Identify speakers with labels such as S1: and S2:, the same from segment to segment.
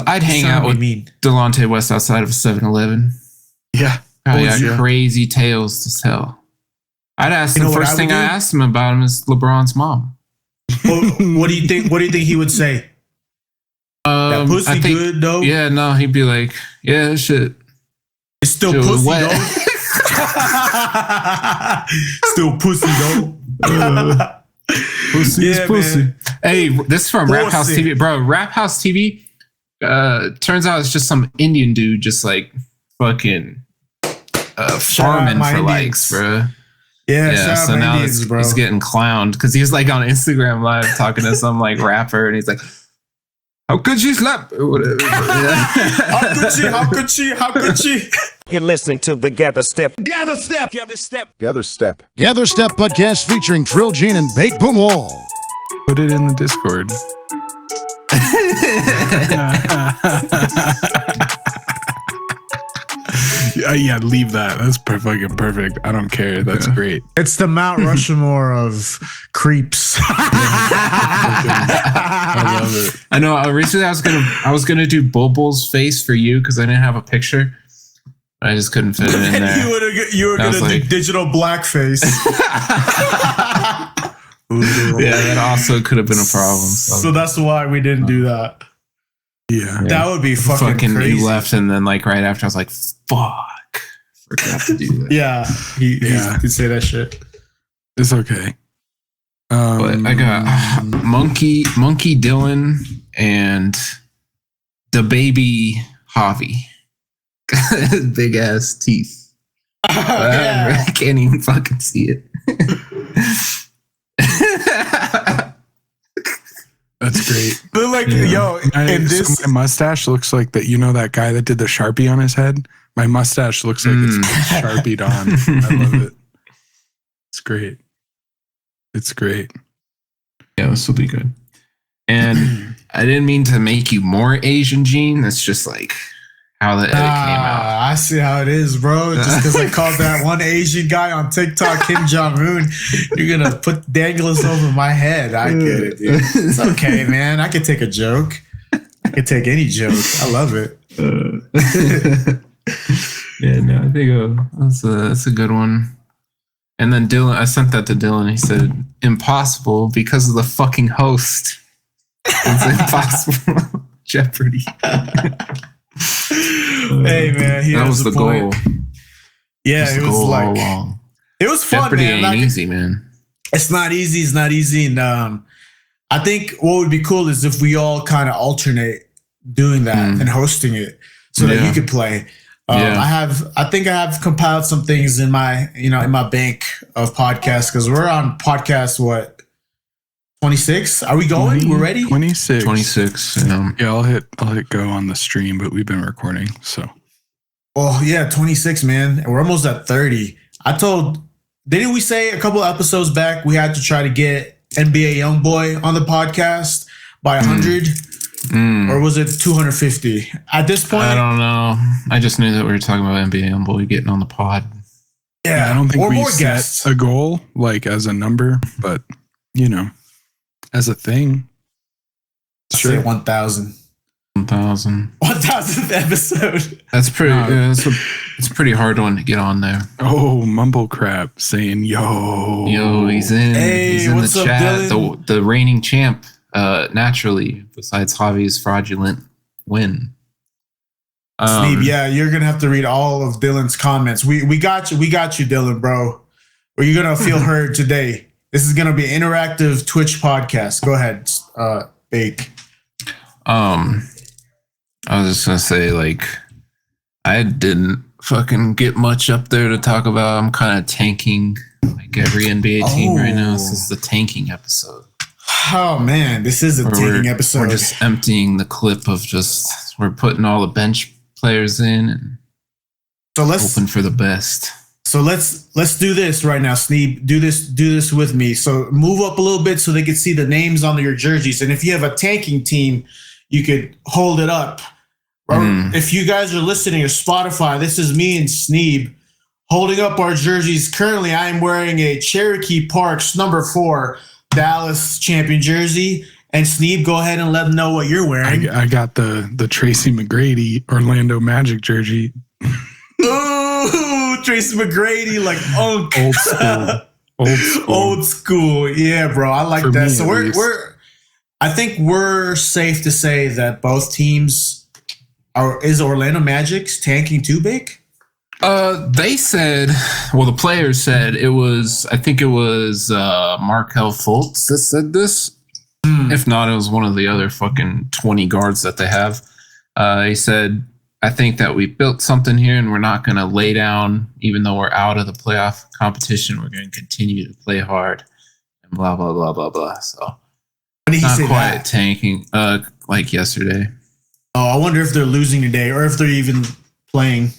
S1: I'd hang out with Delonte West outside of 7-Eleven.
S2: Yeah.
S1: Probably got crazy tales to tell. I'd ask him. The first thing I asked him about him is LeBron's mom.
S3: What do you think? What do you think he would say? That pussy good though.
S1: Yeah, no, he'd be like, yeah, shit.
S3: It's still pussy though. Still pussy though.
S1: Pussy is pussy. Man. Hey, this is from Rap House TV, bro. Rap House TV. Turns out it's just some Indian dude, just like fucking farming for likes, bro.
S3: Yeah.
S1: So now Indians, he's getting clowned because he's like on Instagram Live talking to some like rapper, and he's like, "How could she slap?" Or whatever.
S3: How could she?
S4: You're listening to the Gather Step
S5: podcast featuring Trill Gene and Bake Boom Wall.
S2: Put it in the Discord. Yeah, leave that. That's fucking perfect. I don't care. That's great.
S3: It's the Mount Rushmore of creeps.
S2: I love it.
S1: I know. Recently, I was gonna do Bulbul's face for you because I didn't have a picture. I just couldn't fit it in there.
S3: You were gonna do digital blackface.
S1: Yeah, that also could have been a problem.
S3: So that's why we didn't do that.
S2: Yeah.
S3: That would be fucking crazy.
S1: He left, and then like right after, I was like, "Fuck, forgot to do that."
S3: Yeah, he could say that shit.
S2: It's okay.
S1: But I got Monkey Dylan and the baby Javi. Big ass teeth. I can't even fucking see it.
S2: That's great.
S3: But like,
S2: my mustache looks like that. You know that guy that did the Sharpie on his head? My mustache looks like it's Sharpied on. I love it. It's great. It's great.
S1: Yeah, this will be good. And I didn't mean to make you more Asian, Gene. That's just like how the edit came out.
S3: I see how it is, bro. Just because I called that one Asian guy on TikTok Kim Jong-un, you're going to put danglers over my head. I get it, dude. It's okay, man. I can take a joke. I can take any joke. I love it.
S1: Yeah, no, I think that's a good one. And then Dylan, I sent that to Dylan. He said, impossible because of the fucking host. It's impossible. Jeopardy.
S3: Hey man,
S1: that was the goal.
S3: Yeah, it was like it was fun,
S1: Jeopardy
S3: man.
S1: Ain't easy, man.
S3: It's not easy. It's not easy, and I think what would be cool is if we all kind of alternate doing that and hosting it, so that you could play. I think I have compiled some things in my bank of podcasts because we're on podcast 26. Are we going? We're ready.
S2: 26.
S1: 26.
S2: Yeah, I'll hit go on the stream, but we've been recording, so.
S3: Oh yeah, 26, man. We're almost at 30. Didn't we say a couple episodes back we had to try to get NBA Youngboy on the podcast by 100? Or was it 250? At this point,
S1: I don't know. I just knew that we were talking about NBA Youngboy getting on the pod.
S3: Yeah,
S2: I don't think we set
S3: guests.
S2: A goal like as a number, but as a thing.
S3: Sure. Say 1,000. 1,000th episode.
S1: That's pretty. It's a pretty hard one to get on there.
S2: Oh, Mumblecrap saying yo,
S1: he's in.
S3: Hey,
S1: he's in
S3: what's
S1: the
S3: up,
S1: chat.
S3: Dylan?
S1: The reigning champ. Naturally, besides Javi's fraudulent win.
S3: Sneeb, yeah, you're gonna have to read all of Dylan's comments. We got you, Dylan, bro. Or you're gonna feel heard today. This is gonna be an interactive Twitch podcast. Go ahead, Bake.
S1: I was just gonna say, like, I didn't fucking get much up there to talk about. I'm kind of tanking like every NBA team right now. This is the tanking episode.
S3: Oh man, this is a tanking episode.
S1: We're just emptying the clip of we're putting all the bench players in and hoping for the best.
S3: So let's do this right now, Sneeb. Do this with me. So move up a little bit so they can see the names on your jerseys. And if you have a tanking team, you could hold it up. If you guys are listening to Spotify, this is me and Sneeb holding up our jerseys. Currently, I am wearing a Cherokee Parks number 4 Dallas champion jersey, And Sneeb, go ahead and let them know what you're wearing.
S2: I got the Tracy McGrady Orlando Magic jersey.
S3: Ooh, Tracy McGrady, like
S2: old school.
S3: Old school. Yeah, bro. I like that. So I think we're safe to say that both teams is Orlando Magic's tanking too big?
S1: They said, well, the players said I think it was Markelle Fultz that said this. If not, it was one of the other fucking 20 guards that they have. He said, I think that we built something here and we're not going to lay down, even though we're out of the playoff competition. We're going to continue to play hard and blah, blah, blah, blah, blah. So
S3: when did he
S1: not
S3: say
S1: quite
S3: that?
S1: Tanking, like yesterday.
S3: Oh, I wonder if they're losing today or if they're even playing.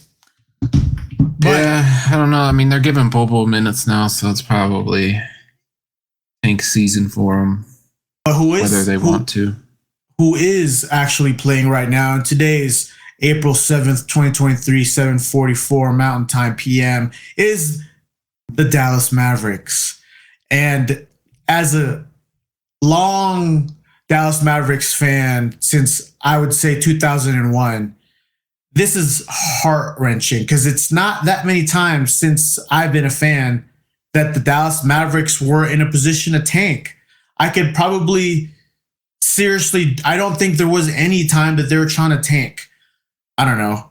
S1: Yeah, I don't know. I mean, they're giving Bobo minutes now, so it's probably tank season for them. Whether they want to.
S3: Who is actually playing right now? And today's April 7th, 2023, 7:44 Mountain Time PM is the Dallas Mavericks. And as a long Dallas Mavericks fan since I would say 2001, this is heart-wrenching because it's not that many times since I've been a fan that the Dallas Mavericks were in a position to tank. I could probably seriously, I don't think there was any time that they were trying to tank. I don't know.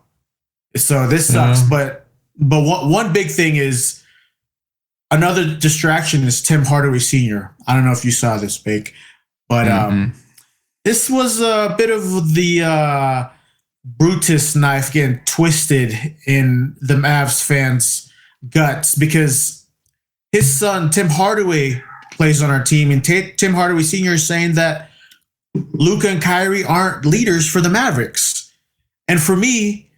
S3: So this sucks, but one big thing is another distraction is Tim Hardaway Sr. I don't know if you saw this, Bake, but this was a bit of the Brutus knife getting twisted in the Mavs fans' guts because his son, Tim Hardaway, plays on our team. And Tim Hardaway Sr. is saying that Luka and Kyrie aren't leaders for the Mavericks. And for me,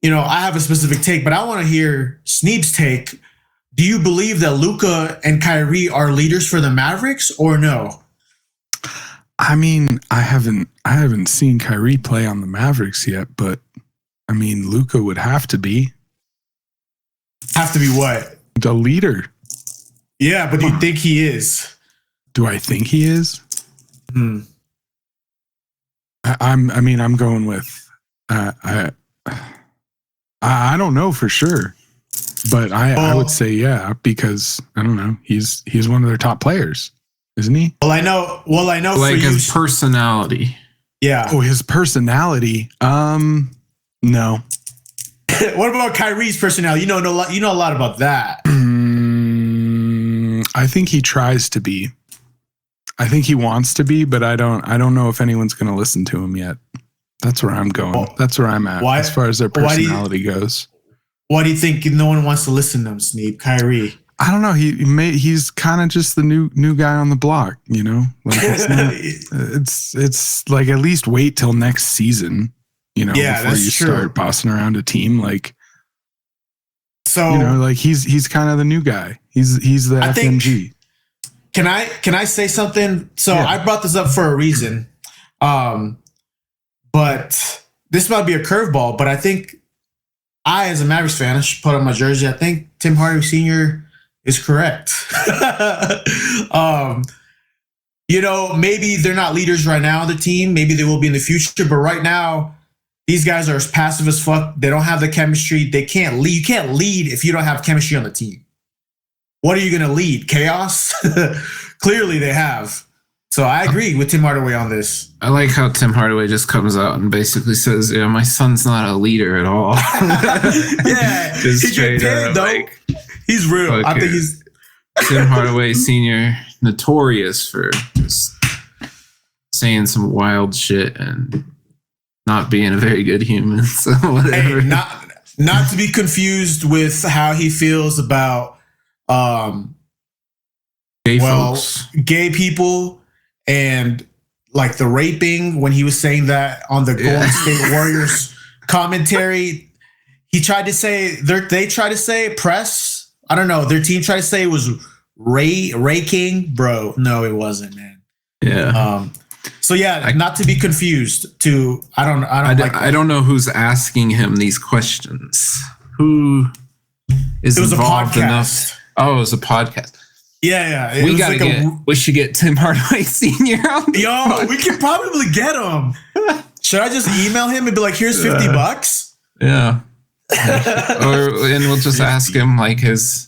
S3: I have a specific take, but I want to hear Sneeb's take. Do you believe that Luka and Kyrie are leaders for the Mavericks or no?
S2: I mean, I haven't seen Kyrie play on the Mavericks yet, but I mean, Luka would have to be.
S3: Have to be what?
S2: The leader.
S3: Yeah, but do you think he is?
S2: Do I think he is? I'm going with I don't know for sure, but I would say yeah, because I don't know, he's one of their top players, isn't he?
S3: Well, I know
S1: like
S3: for
S1: his personality.
S3: Yeah.
S2: Oh, his personality. No.
S3: What about Kyrie's personality? You know a lot about that.
S2: I think he tries to be. I think he wants to be, but I don't know if anyone's going to listen to him yet. That's where I'm going. Well, that's where I'm at as far as their personality goes.
S3: Why do you think no one wants to listen to him, Sneeb? Kyrie.
S2: I don't know. He's kind of just the new guy on the block, Like it's like at least wait till next season, before you start bossing around a team. Like, so like he's kind of the new guy. He's the FMG.
S3: Can I say something? So yeah. I brought this up for a reason, but this might be a curveball. But I think as a Mavericks fan, I should put on my jersey. I think Tim Hardaway Sr. is correct. Maybe they're not leaders right now on the team. Maybe they will be in the future. But right now, these guys are as passive as fuck. They don't have the chemistry. They can't lead. You can't lead if you don't have chemistry on the team. What are you going to lead? Chaos? Clearly they have. So I agree with Tim Hardaway on this.
S1: I like how Tim Hardaway just comes out and basically says, yeah, my son's not a leader at all.
S3: Yeah.
S1: Just straight up.
S3: Though. He's real. I think he's...
S1: Tim Hardaway Sr., notorious for just saying some wild shit and not being a very good human. So whatever.
S3: Hey, not to be confused with how he feels about gay people and like the raping when he was saying that on the Golden State Warriors commentary. He tried to say they tried to say press. I don't know. Their team tried to say it was raking, bro. No, it wasn't, man.
S1: Yeah.
S3: So yeah, not to be confused. I
S1: don't know who's asking him these questions. Who is involved enough? Oh, it was a podcast.
S3: Yeah.
S1: We should get Tim Hardaway Sr. on the podcast.
S3: We can probably get him. Should I just email him and be like, here's $50?
S1: Yeah. And we'll just ask him like his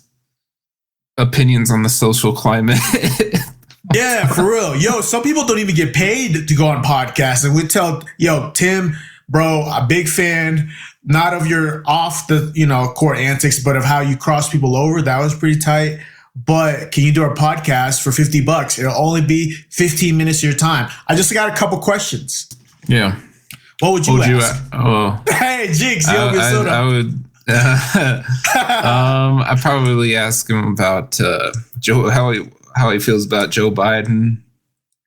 S1: opinions on the social climate.
S3: Yeah, for real. Yo, some people don't even get paid to go on podcasts. And we tell, Tim, bro, a big fan, not of your off the, court antics, but of how you cross people over. That was pretty tight. But can you do our podcast for $50? It'll only be 15 minutes of your time. I just got a couple questions.
S1: Yeah.
S3: What would you ask? Hey, Jigs,
S1: I would. I'd probably ask him about Joe, how he feels about Joe Biden.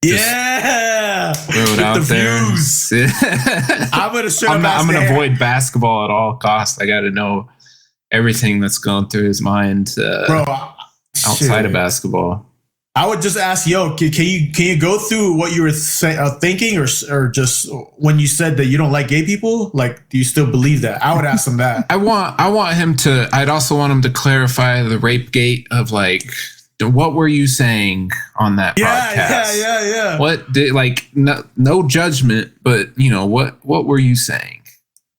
S3: Yeah,
S1: throw it out there. I'm gonna avoid basketball at all costs. I got to know everything that's going through his mind,
S3: bro.
S1: Outside of basketball.
S3: I would just ask, can you go through what you were thinking, or just when you said that you don't like gay people? Like, do you still believe that? I would ask him that.
S1: I want him to. I'd also want him to clarify the rape gate of like, what were you saying on that podcast?
S3: Yeah.
S1: What did no judgment, but what were you saying?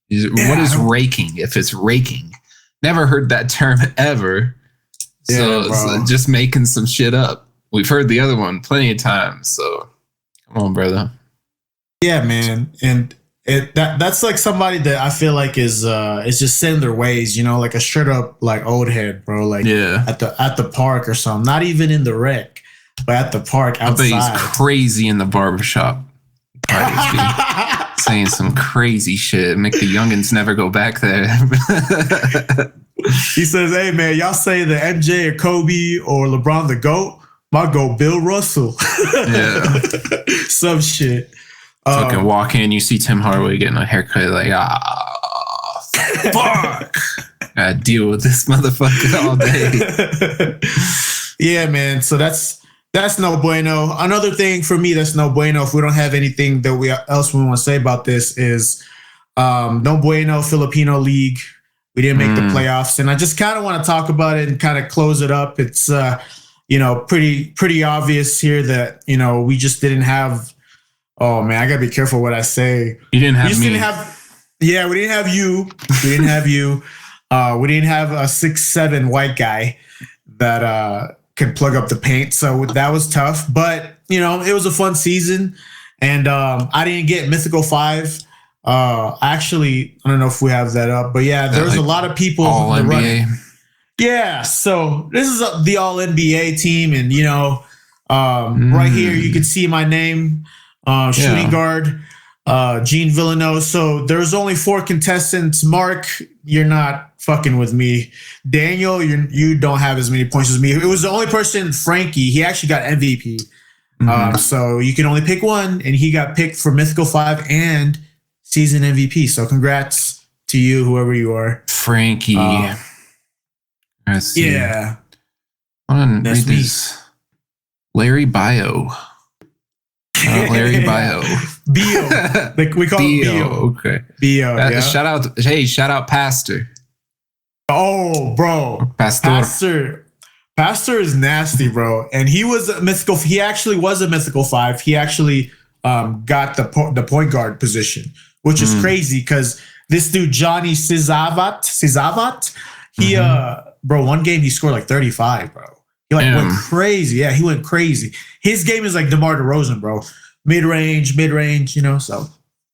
S1: What is raking? If it's raking, never heard that term ever. So just making some shit up. We've heard the other one plenty of times. So come on, brother. Yeah, man. And that's like somebody that I feel like is just set in their ways, like a straight up like old head, bro. Like at the park or something. Not even in the rec, but at the park outside. I bet he's crazy in the barbershop. Saying some crazy shit. Make the youngins never go back there.
S3: He says, hey man, y'all say the MJ or Kobe or LeBron the GOAT. My GOAT, Bill Russell.
S1: Yeah.
S3: Some shit.
S1: Fucking walk in, you see Tim Hardaway getting a haircut, like, fuck. Gotta deal with this motherfucker all day.
S3: Yeah, man. So that's no bueno. Another thing for me that's no bueno, if we don't have anything that else we want to say about this, is no bueno Filipino League. We didn't make the playoffs. And I just kind of want to talk about it and kind of close it up. It's pretty obvious here that, we just didn't have. Oh man, I gotta be careful what I say.
S1: You didn't have me.
S3: We didn't have you. We didn't have you. We didn't have a 6'7" white guy that could plug up the paint. So that was tough. But it was a fun season, and I didn't get Mythical 5. Actually, I don't know if we have that up, but yeah, there was a lot of people
S1: all NBA.
S3: Running. Yeah, so this is the all NBA team, and right here you can see my name. Shooting guard, Gene Villanova. So there's only 4 contestants. Mark, you're not fucking with me. Daniel, you don't have as many points as me. It was the only person, Frankie. He actually got MVP. So you can only pick one, and he got picked for Mythical 5 and season MVP. So congrats to you, whoever you are.
S1: Frankie.
S3: Yeah.
S1: I want to read this. Larry Bio. Larry Bio.
S3: Bio. Like we call it Bio.
S1: Okay.
S3: Bio. Yeah.
S1: Shout out Pastor.
S3: Oh, bro. Pastor is nasty, bro. And he was a mythical. He actually was a Mythical 5. He actually got the point guard position, which is crazy because this dude Johnny Sizavat, he bro, one game he scored like 35, bro. He went crazy. Yeah, he went crazy. His game is like DeMar DeRozan, bro. Mid-range, so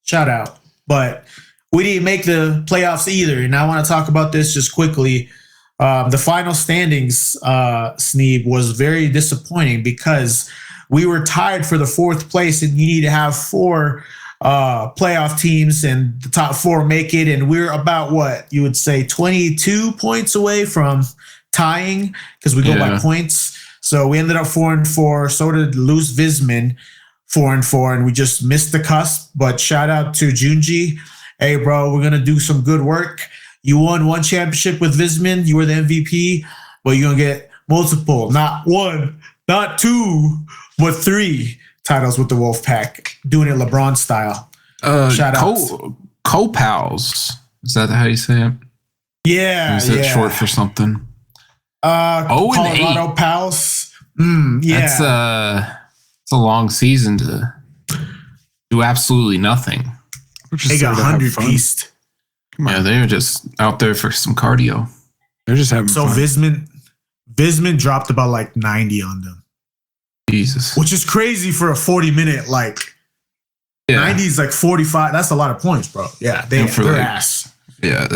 S3: shout out. But we didn't make the playoffs either. And I want to talk about this just quickly. The final standings, Sneeb, was very disappointing because we were tied for the 4th place, and you need to have 4 playoff teams and the top 4 make it. And we're about what you would say 22 points away from tying because we go by points. So we ended up 4-4. So did Luz Visman, 4-4, and we just missed the cusp. But shout out to Junji. Hey, bro, we're gonna do some good work. You won 1 championship with Visman. You were the MVP, but you're gonna get multiple, not 1, not 2, but 3 titles with the Wolfpack. Doing it LeBron style. Shout out.
S1: Co-pals. Is that how you say it?
S3: Yeah.
S1: Or is it short for something?
S3: Colorado Pals. Yeah.
S1: It's a long season to do absolutely nothing.
S3: They got 100 pieced.
S1: Yeah, they're just out there for some cardio.
S2: They're just having fun.
S3: So Visman dropped about like 90 on them.
S1: Jesus.
S3: Which is crazy for a 40-minute, like 90 is like 45. That's a lot of points, bro. Yeah, they're ass.
S1: Yeah.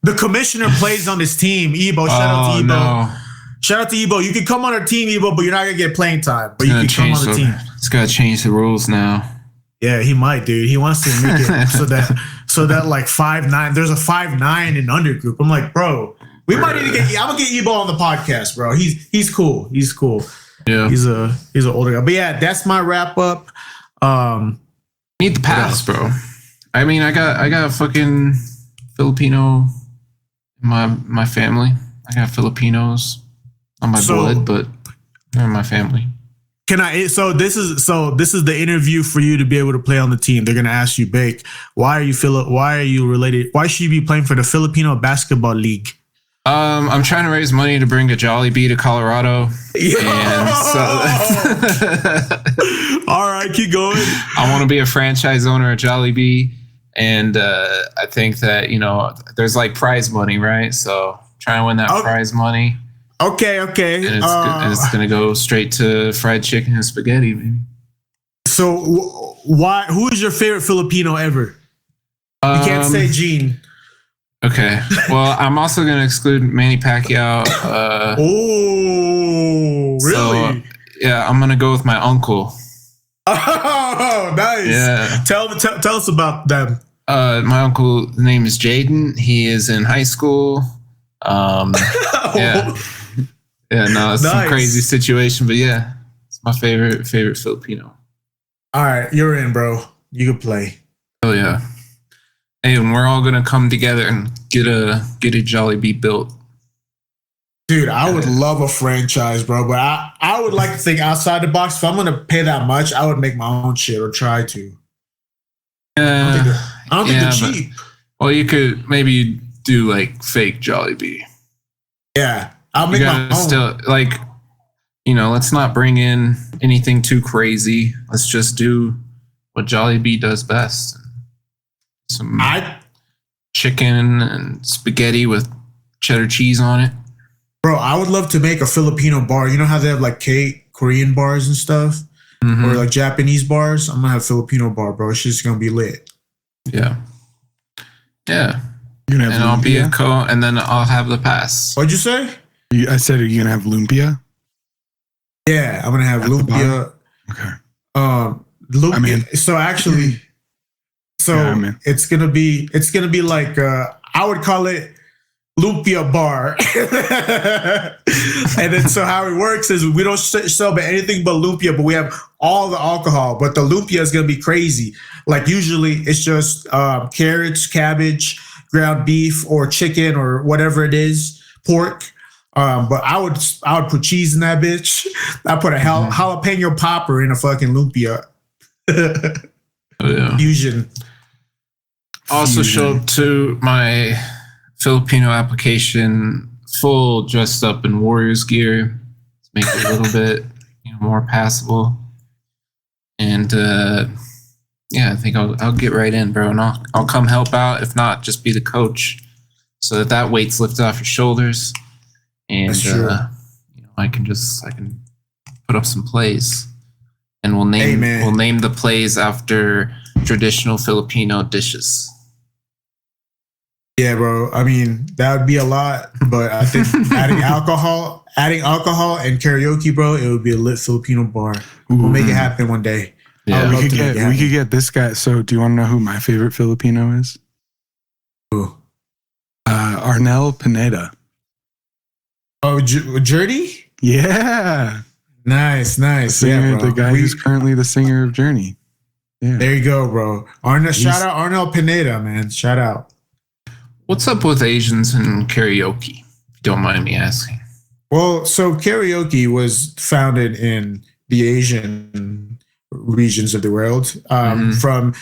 S3: The commissioner plays on this team. Ebo, shout out to Ebo.
S1: No.
S3: Shout out to Ebo. You can come on our team, Ebo, but you're not gonna get playing time. But you can come on the team.
S1: He's gotta change the rules now.
S3: Yeah, he might, dude. He wants to make it so that like 5'9". There's a 5'9" in undergroup. I'm like, bro, we might need to get. I'm gonna get Ebo on the podcast, bro. He's cool. He's cool.
S1: Yeah,
S3: he's an older guy. But yeah, that's my wrap up.
S1: Need the pass, bro. I mean, I got a fucking Filipino in my family. I got Filipinos on my blood, but they're in my family.
S3: Can I? So this is the interview for you to be able to play on the team. They're gonna ask you, Bake, why are you related? Why should you be playing for the Filipino Basketball League?
S1: I'm trying to raise money to bring a Jollibee to Colorado. And so
S3: all right, keep going.
S1: I want to be a franchise owner at Jollibee, and I think that there's like prize money, right? So trying to win that prize money.
S3: Okay.
S1: And it's gonna go straight to fried chicken and spaghetti, man.
S3: So who is your favorite Filipino ever? You can't say Gene.
S1: Okay. Well, I'm also gonna exclude Manny Pacquiao.
S3: Oh, really?
S1: So, yeah, I'm gonna go with my uncle.
S3: Oh, nice.
S1: Yeah.
S3: Tell us about them.
S1: My uncle's name is Jaden. He is in high school. Yeah. Yeah, no, it's some crazy situation, but yeah, it's my favorite Filipino.
S3: All right, you're in, bro. You can play.
S1: Oh yeah. Hey, and we're all gonna come together and get a Jollibee built.
S3: Dude, I would love a franchise, bro, but I would like to think outside the box. If I'm gonna pay that much, I would make my own shit or try to. I don't think they're cheap.
S1: Well, you could maybe do like fake Jollibee.
S3: Yeah. I'll make my own.
S1: Still, like, let's not bring in anything too crazy. Let's just do what Jollibee does best. Some chicken and spaghetti with cheddar cheese on it.
S3: Bro, I would love to make a Filipino bar. You know how they have like Korean bars and stuff? Mm-hmm. Or like Japanese bars? I'm going to have a Filipino bar, bro. It's just going to be lit.
S1: Yeah. Yeah. And I'll be a and then I'll have the pass.
S3: What'd you say?
S2: I said, are you gonna have lumpia?
S3: Yeah, I'm gonna have lumpia.
S2: Okay.
S3: Lumpia. It's gonna be like I would call it lumpia bar. And then so how it works is we don't sell anything but lumpia, but we have all the alcohol. But the lumpia is gonna be crazy. Like usually it's just carrots, cabbage, ground beef, or chicken, or whatever it is, pork. But I would put cheese in that bitch. I put a jalapeno popper in a fucking lumpia. Fusion.
S1: Also show up to my Filipino application full dressed up in Warriors gear to make it a little bit more passable. And I think I'll get right in, bro, and I'll come help out. If not, just be the coach, so that weight's lifted off your shoulders. And I can put up some plays, and we'll name the plays after traditional Filipino dishes.
S3: Yeah, bro. I mean, that would be a lot, but I think adding alcohol and karaoke, bro, it would be a lit Filipino bar. We'll make it happen one day.
S2: Yeah, we could get this guy. So, do you want to know who my favorite Filipino is?
S3: Who?
S2: Arnel Pineda.
S3: Oh, Journey?
S2: Yeah.
S3: Nice.
S2: The guy who's currently the singer of Journey. Yeah.
S3: There you go, bro. Shout out Arnel Pineda, man. Shout out.
S1: What's up with Asians and karaoke, if you don't mind me asking?
S3: Well, so karaoke was founded in the Asian regions of the world, from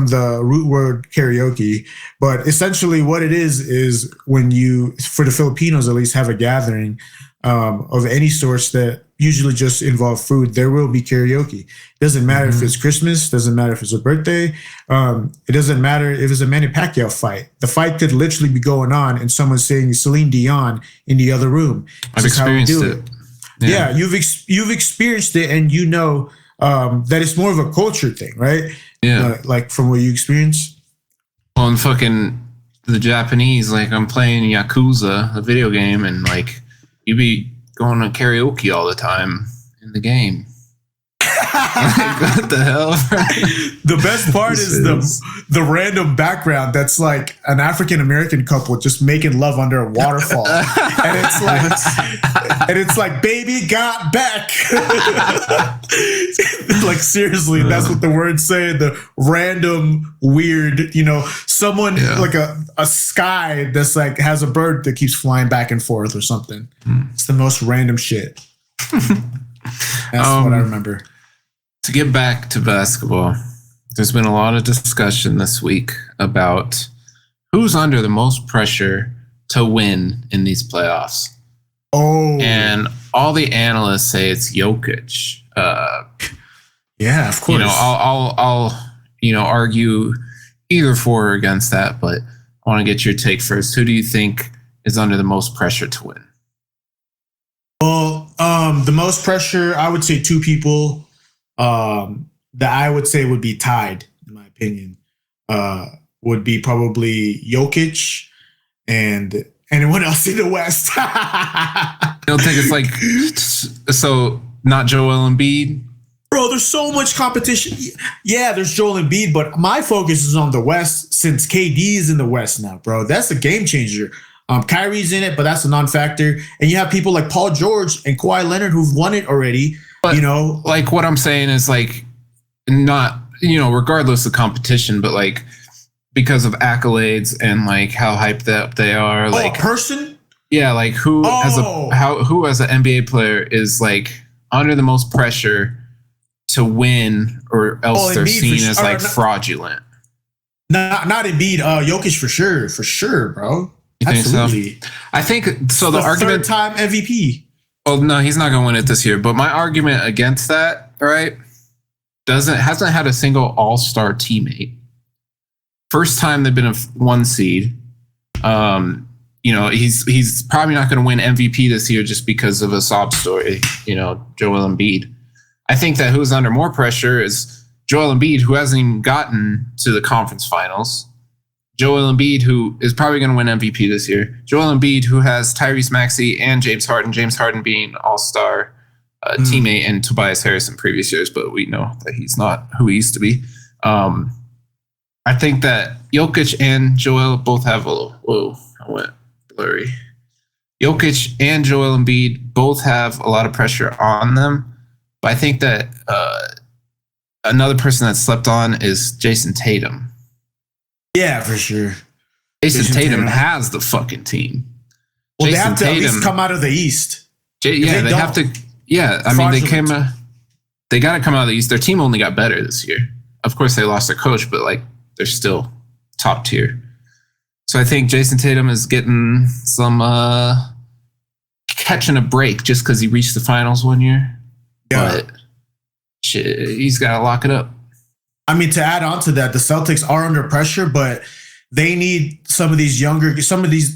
S3: the root word karaoke. But essentially what it is when you, for the Filipinos at least, have a gathering, of any sorts that usually just involve food, there will be karaoke. It doesn't matter if it's Christmas, doesn't matter if it's a birthday. It doesn't matter if it's a Manny Pacquiao fight. The fight could literally be going on and someone's saying Celine Dion in the other room.
S1: I've experienced it.
S3: Yeah, you've experienced it, and you know that it's more of a culture thing, right?
S1: Yeah.
S3: Like from what you experienced.
S1: Well, in fucking the Japanese, like I'm playing Yakuza, a video game, and like you be going to karaoke all the time in the game. Like, what the hell?
S3: The best part is the random background that's like an African American couple just making love under a waterfall, and it's like baby got back. Like seriously, that's what the words say. The random weird, someone like a sky that's like has a bird that keeps flying back and forth or something. It's the most random shit. That's what I remember.
S1: To get back to basketball, there's been a lot of discussion this week about who's under the most pressure to win in these playoffs.
S3: Oh.
S1: And all the analysts say it's Jokic.
S3: Yeah, of course.
S1: I'll argue either for or against that, but I want to get your take first. Who do you think is under the most pressure to win?
S3: Well, the most pressure, I would say two people that I would say would be tied, in my opinion, would be probably Jokic and anyone else in the West.
S1: I don't think it's like, so not Joel Embiid?
S3: Bro, there's so much competition. Yeah, there's Joel Embiid, but my focus is on the West since KD is in the West now, bro. That's a game changer. Kyrie's in it, but that's a non-factor. And you have people like Paul George and Kawhi Leonard who've won it already. But,
S1: like what I'm saying is like not, regardless of competition, but like because of accolades and like how hyped up they are. Like
S3: a person?
S1: Yeah, like who as an NBA player is like under the most pressure to win, or else they're seen as like fraudulent.
S3: Not Embiid, Jokic for sure, bro.
S1: You
S3: Absolutely.
S1: Think so? I think so. The argument,
S3: third-time MVP.
S1: Oh no, he's not going to win it this year. But my argument against that, right, hasn't had a single All-Star teammate. First time they've been a 1 seed. He's probably not going to win MVP this year just because of a sob story. Joel Embiid. I think that who's under more pressure is Joel Embiid, who hasn't even gotten to the conference finals. Joel Embiid, who is probably going to win MVP this year. Joel Embiid, who has Tyrese Maxey and James Harden. James Harden being all-star teammate and Tobias Harris in previous years, but we know that he's not who he used to be. I think that Jokic and Joel both have I went blurry. Jokic and Joel Embiid both have a lot of pressure on them, but I think that another person that slept on is Jason Tatum.
S3: Yeah, for sure.
S1: Jason Tatum has the fucking team.
S3: Well, they have to at least come out of the East.
S1: They have to. Yeah, I mean, they got to come out of the East. Their team only got better this year. Of course, they lost their coach, but like they're still top tier. So I think Jason Tatum is getting some catching a break just because he reached the finals 1 year. Yeah. But shit, he's got to lock it up.
S3: I mean, to add on to that, the Celtics are under pressure, but they need some of these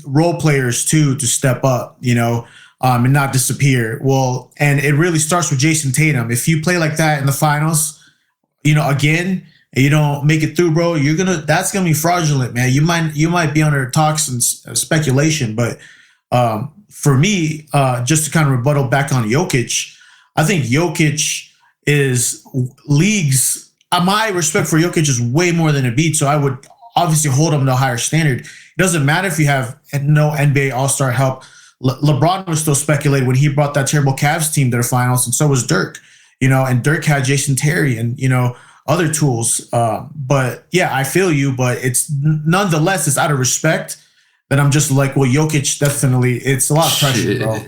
S3: role players too to step up, and not disappear. Well, and it really starts with Jason Tatum. If you play like that in the finals, again, and you don't make it through, bro, that's gonna be fraudulent, man. You might be under talks and speculation, but for me, just to kind of rebuttal back on Jokic, I think Jokic is leagues. My respect for Jokic is way more than Embiid, so I would obviously hold him to a higher standard. It doesn't matter if you have no NBA All-Star help. LeBron was still speculated when he brought that terrible Cavs team to the finals, and so was Dirk. And Dirk had Jason Terry and other tools. But yeah, I feel you, but it's nonetheless it's out of respect that I'm just like, well, Jokic definitely. It's a lot of pressure, bro.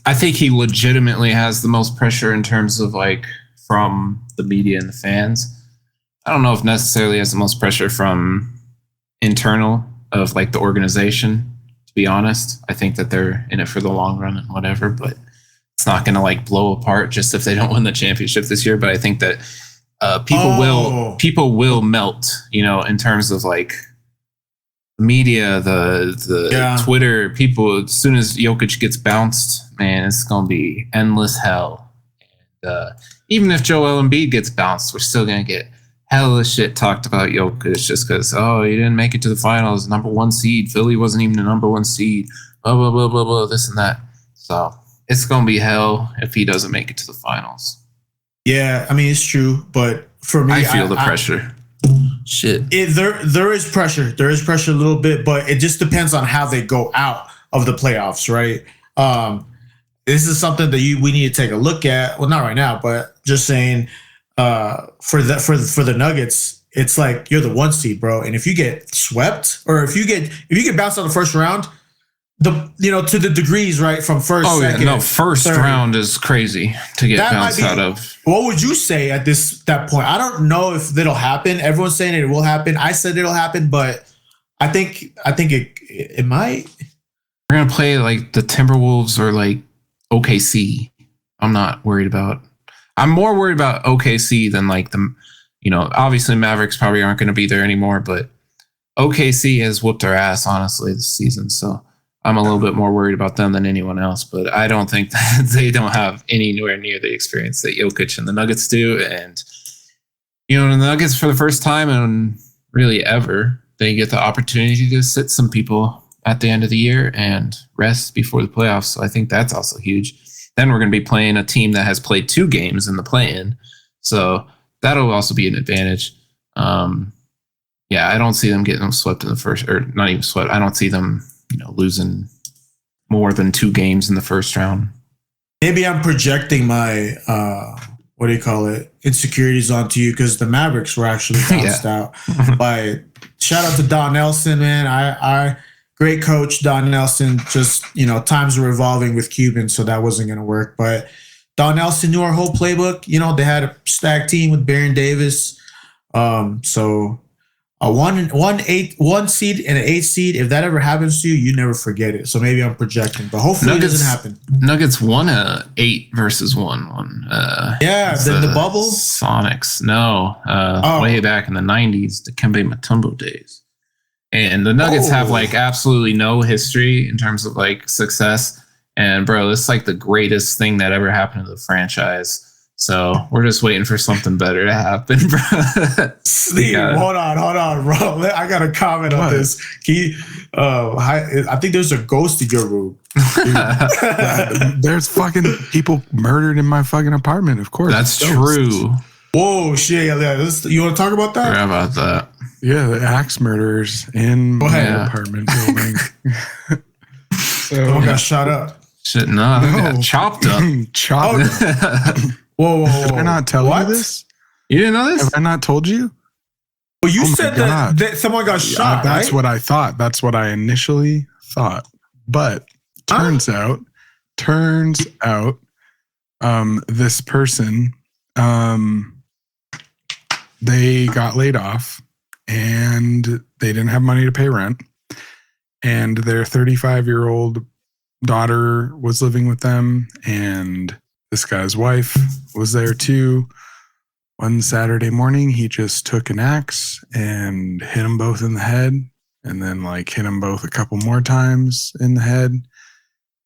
S1: I think he legitimately has the most pressure in terms of like from the media and the fans. I don't know if necessarily has the most pressure from internal of like the organization, to be honest. I think that they're in it for the long run and whatever, but it's not going to like blow apart just if they don't win the championship this year. But I think that people will melt, you know, in terms of like media, the Twitter, people. As soon as Jokic gets bounced, man, it's going to be endless hell. And even if Joel Embiid gets bounced, we're still going to get hella shit talked about Jokic just because, oh, he didn't make it to the finals, number 1 seed. Philly wasn't even the number 1 seed. Blah, blah, blah, blah, blah, this and that. So it's going to be hell if he doesn't make it to the finals.
S3: Yeah, I mean, it's true. But for me,
S1: I feel the pressure. Shit.
S3: There is pressure. There is pressure a little bit, but it just depends on how they go out of the playoffs, right? This is something that we need to take a look at. Well, not right now, but just saying, for the Nuggets, it's like you're the 1 seed, bro. And if you get swept, or if you get bounced out of the first round, to the degrees, right, from first.
S1: Oh
S3: second,
S1: yeah, no, first
S3: third,
S1: round is crazy to get bounced out of.
S3: What would you say at that point? I don't know if it'll happen. Everyone's saying it will happen. I said it'll happen, but I think it might.
S1: We're gonna play like the Timberwolves or like OKC. I'm not worried about. I'm more worried about OKC than like the, obviously Mavericks probably aren't going to be there anymore, but OKC has whooped our ass, honestly, this season. So I'm a little bit more worried about them than anyone else, but I don't think that they don't have anywhere near the experience that Jokic and the Nuggets do. And, the Nuggets for the first time and really ever, they get the opportunity to sit some people at the end of the year and rest before the playoffs. So I think that's also huge. Then we're going to be playing a team that has played 2 games in the play-in. So that'll also be an advantage. I don't see them getting them swept in the first, or not even swept. I don't see them, losing more than 2 games in the first round.
S3: Maybe I'm projecting my, insecurities onto you, because the Mavericks were actually bounced out by, shout out to Don Nelson, man. I great coach, Don Nelson. Just, times were evolving with Cuban, so that wasn't going to work. But Don Nelson knew our whole playbook. They had a stacked team with Baron Davis. So a 1 seed and an 8 seed, if that ever happens to you, you never forget it. So maybe I'm projecting, but hopefully it doesn't happen.
S1: Nuggets won a 8 versus 1.
S3: The bubble?
S1: Sonics. No, way back in the 90s, the Kembe Mutombo days. And the Nuggets have like absolutely no history in terms of like success. And bro, it's like the greatest thing that ever happened to the franchise. So we're just waiting for something better to happen, bro.
S3: Sneeb, hold on, bro. I got a comment on this. I think there's a ghost in your room.
S2: There's fucking people murdered in my fucking apartment, of course.
S1: That's true.
S3: Whoa, shit. Yeah, you want to talk about that?
S1: How about that?
S2: Yeah, the axe murderers in my apartment building.
S3: Someone got shot up.
S1: Shit, no. Got chopped up.
S2: Chopped up. Whoa. Did I not tell you this?
S1: You didn't know this?
S2: Have I not told you?
S3: Well, you said that someone got shot,
S2: That's what I thought. That's what I initially thought. But turns out, this person, they got laid off and they didn't have money to pay rent. And their 35-year-old daughter was living with them, and this guy's wife was there too. One Saturday morning, he just took an axe and hit them both in the head, and then hit them both a couple more times in the head.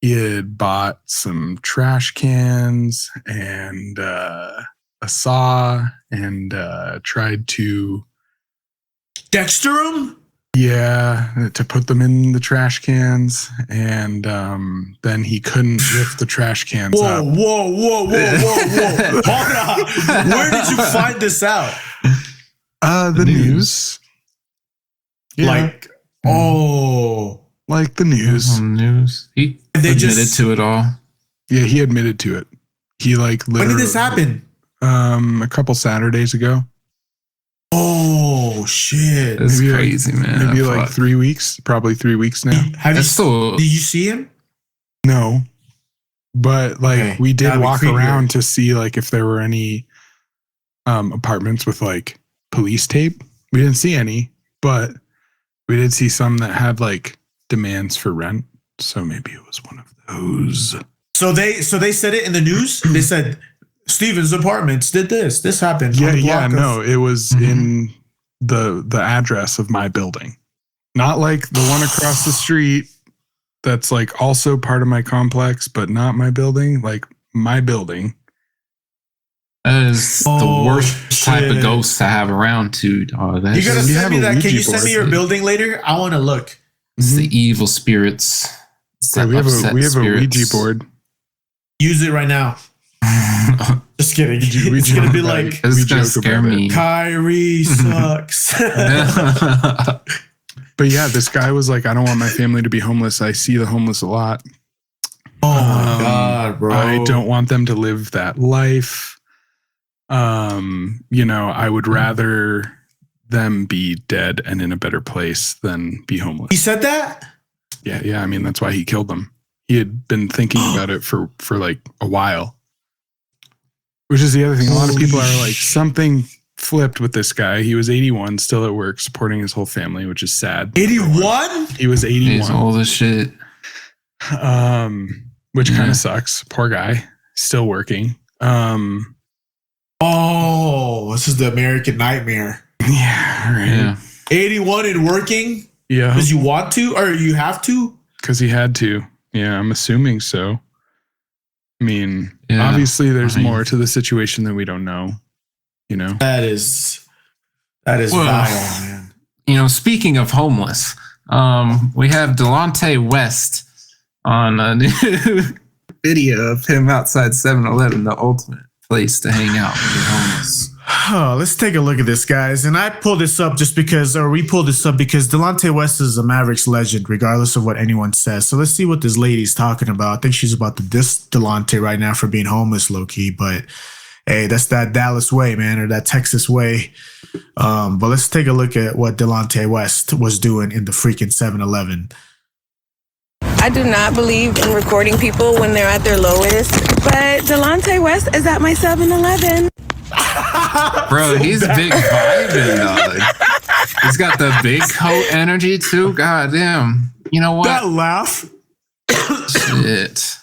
S2: He had bought some trash cans and a saw and tried to
S3: Dexter them?
S2: Yeah, to put them in the trash cans, and then he couldn't lift the trash cans up.
S3: Whoa. Hold on. Where did you find this out?
S2: The news. Yeah.
S3: Like
S2: the news.
S1: News. He admitted to it all.
S2: Yeah, he admitted to it. He literally.
S3: When did this happen?
S2: A couple Saturdays ago.
S3: Oh shit!
S1: That's crazy, man.
S2: Maybe 3 weeks, probably 3 weeks now.
S3: Did you see him?
S2: No, but we did walk around to see if there were any apartments with police tape. We didn't see any, but we did see some that had demands for rent. So maybe it was one of those.
S3: So they said it in the news. They said Steven's Apartments did this. This happened.
S2: No, it was in the address of my building, not like the one across the street. That's like also part of my complex, but not my building. Like my building.
S1: That is the worst type of ghost to have around too, dog.
S3: You gotta send me that. Can you send me your building later? I want to look.
S1: It's the evil spirits.
S2: Yeah, we have a Ouija board.
S3: Use it right now. Just kidding. It's gonna be like
S1: it's gonna scare me.
S3: Kyrie sucks.
S2: But yeah, this guy was like, I don't want my family to be homeless. I see the homeless a lot.
S3: Oh my God, bro.
S2: I don't want them to live that life. I would rather them be dead and in a better place than be homeless.
S3: He said that?
S2: Yeah. I mean, that's why he killed them. He had been thinking about it for like a while. Which is the other thing. A lot of people are like, something flipped with this guy. He was 81, still at work, supporting his whole family, which is sad.
S3: 81?
S2: He was 81.
S1: He's old as shit.
S2: Which kind of sucks. Poor guy. Still working.
S3: This is the American nightmare.
S2: Yeah, right.
S1: Yeah.
S3: 81 and working?
S2: Yeah.
S3: Because you want to or you have to?
S2: Because he had to. Yeah, I'm assuming so. I mean, obviously there's more to the situation that we don't know.
S3: That is vile, man.
S1: Speaking of homeless, we have Delonte West on a new video of him outside 7-Eleven, the ultimate place to hang out when you're homeless.
S3: Let's take a look at this, guys. And I pulled this up we pulled this up because Delonte West is a Mavericks legend, regardless of what anyone says. So let's see what this lady's talking about. I think she's about to diss Delonte right now for being homeless, low-key. But hey, that's that Dallas way, man, or that Texas way. But let's take a look at what Delonte West was doing in the freaking 7-Eleven.
S6: I do not believe in recording people when they're at their lowest, but Delonte West is at my 7-Eleven.
S1: Bro, he's big vibing, dog. He's got the big coat energy too. God damn. You know what?
S3: That laugh.
S1: Shit.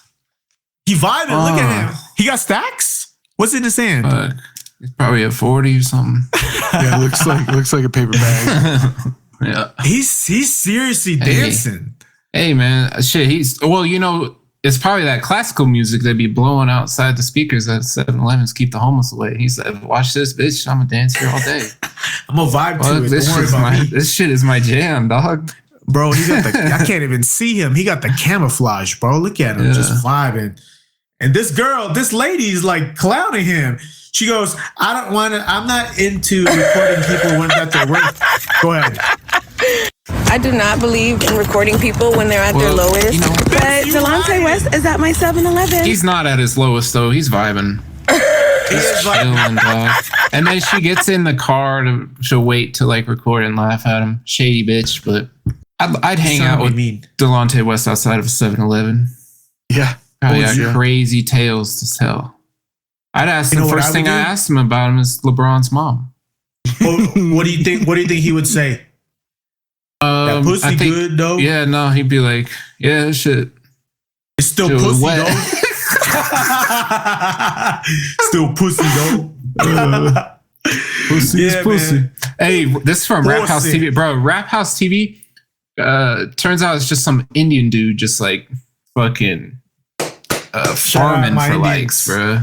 S3: He vibing. Look at him. He got stacks? What's in his hand?
S1: He's probably a 40 or something.
S2: Yeah, looks like a paper bag.
S1: Yeah.
S3: He's seriously dancing.
S1: Hey man, shit, it's probably that classical music that be blowing outside the speakers at 7-Elevens keep the homeless away. He said, watch this, bitch. I'm gonna dance here all day.
S3: I'm gonna vibe to it.
S1: This shit is my jam, dog.
S3: Bro, he got I can't even see him. He got the camouflage, bro. Look at him just vibing. And this lady's like clowning him. She goes, I'm not into recording people when at their work. Go ahead.
S6: I do not believe in recording people when they're at their lowest, but Delonte West is at my 7-Eleven.
S1: He's not at his lowest though. He's vibing. He's chilling, dog. And then she gets in the car to wait to like record and laugh at him. Shady bitch, but I'd hang out with Delonte West outside of a 7-Eleven.
S2: Yeah.
S1: Probably got crazy tales to tell. I'd ask the first thing I asked him about him is LeBron's mom.
S3: What do you think? What do you think he would say? That pussy good though?
S1: Yeah, no, he'd be like, yeah, shit.
S3: It's still pussy though. Still pussy though.
S2: Pussy is pussy.
S1: Man. Hey, this is from Rap House TV. Bro, Rap House TV, turns out it's just some Indian dude just like fucking farming for likes, bro.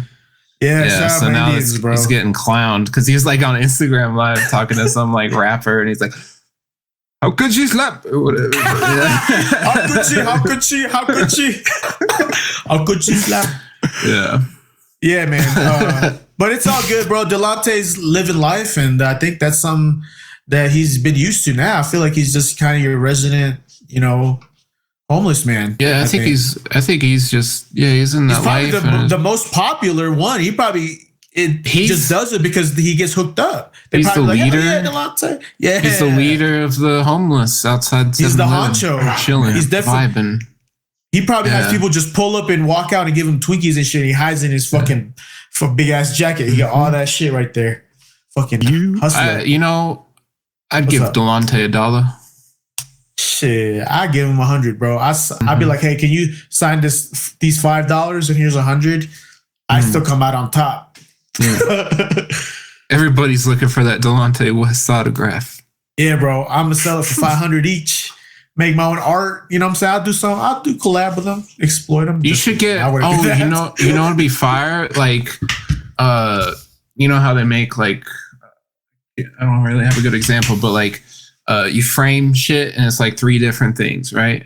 S3: Yeah,
S1: so now Indians, he's getting clowned because he was like on Instagram Live talking to some like rapper and he's like, how could she slap? Or whatever.
S3: How could she slap? Yeah, man. But it's all good, bro. Delonte's living life, and I think that's something that he's been used to now. I feel like he's just kind of your resident, homeless man.
S1: Yeah, I think he's just he's in that life.
S3: He's probably the most popular one. He just does it because he gets hooked up.
S1: He's the leader.
S3: Delonte. Yeah,
S1: he's the leader of the homeless outside.
S3: He's the honcho.
S1: Chilling.
S3: He's definitely
S1: vibing.
S3: He probably has people just pull up and walk out and give him Twinkies and shit. He hides in his fucking big ass jacket. He got all that shit right there. Fucking hustler.
S1: I'd give Delonte $1.
S3: Shit, I give him 100, bro. I'd be like, hey, can you sign these $5 and here's 100? I still come out on top.
S1: Yeah. Everybody's looking for that Delonte West autograph.
S3: Yeah, bro. I'm gonna sell it for 500 each. Make my own art. You know what I'm saying? I'll do collab with them, exploit them.
S1: You should get. You know it'd be fire. Like, you know how they make like. I don't really have a good example, but like, you frame shit and it's like 3 different things, right?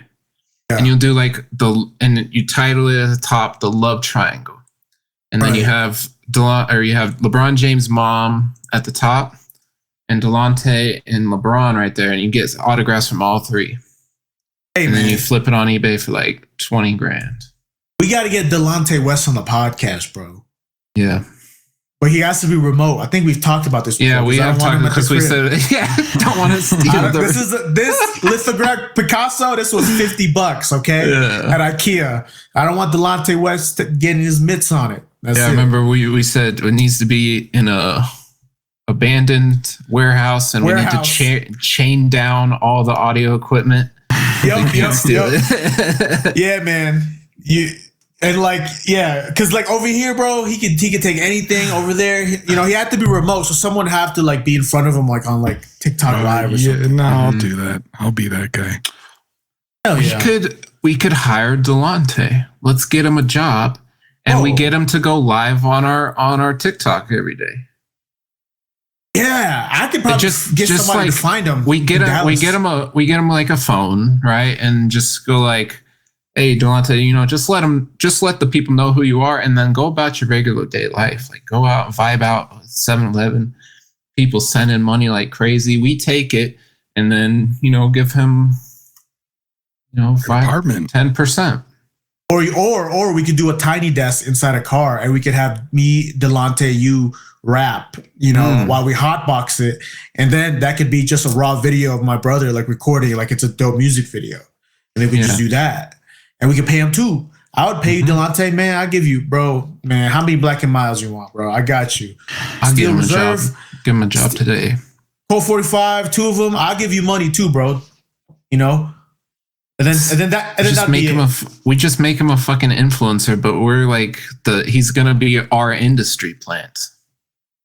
S1: Yeah. And you'll do like and you title it at the top, the love triangle, and then you have you have LeBron James' mom at the top, and Delonte and LeBron right there, and you get autographs from all 3.
S3: Hey,
S1: and
S3: man.
S1: then you flip it on eBay for like 20 grand.
S3: We got to get Delonte West on the podcast, bro.
S1: Yeah.
S3: But he has to be remote. I think we've talked about this before.
S1: Yeah, we have talked because we said, don't want to steal
S3: this lithograph Picasso, this was $50, okay? Yeah. At IKEA. I don't want Delonte West getting his mitts on it.
S1: I remember we said it needs to be in a abandoned warehouse, and we need to chain down all the audio equipment.
S3: Yep. Yeah, man. Because like over here, bro, he could take anything over there. You know, he had to be remote, so someone have to like be in front of him, like on like TikTok Live or something.
S2: No, I'll do that. I'll be that guy.
S3: Hell yeah.
S1: We could hire Delonte. Let's get him a job, and we get him to go live on our TikTok every day.
S3: Yeah, I could probably just get somebody to find him.
S1: We get him like a phone, right? And just go like, hey, Delonte, you know, just let the people know who you are, and then go about your regular day life. Like, go out and vibe out 7-Eleven. People sending money like crazy. We take it, and then, you know, give him, you know, 10%.
S3: Or we could do a tiny desk inside a car, and we could have me, Delonte, you rap, you know, while we hotbox it, and then that could be just a raw video of my brother like recording, like it's a dope music video, and then we just do that, and we could pay him too. I would pay you, Delonte, man. I'll give you, bro, man. How many black and miles you want, bro? I got you.
S1: I'll give him a job. Give him a job today.
S3: Code 45, 2 of them. I'll give you money too, bro. You know. And then
S1: we just make him a fucking influencer, but we're like he's gonna be our industry plant.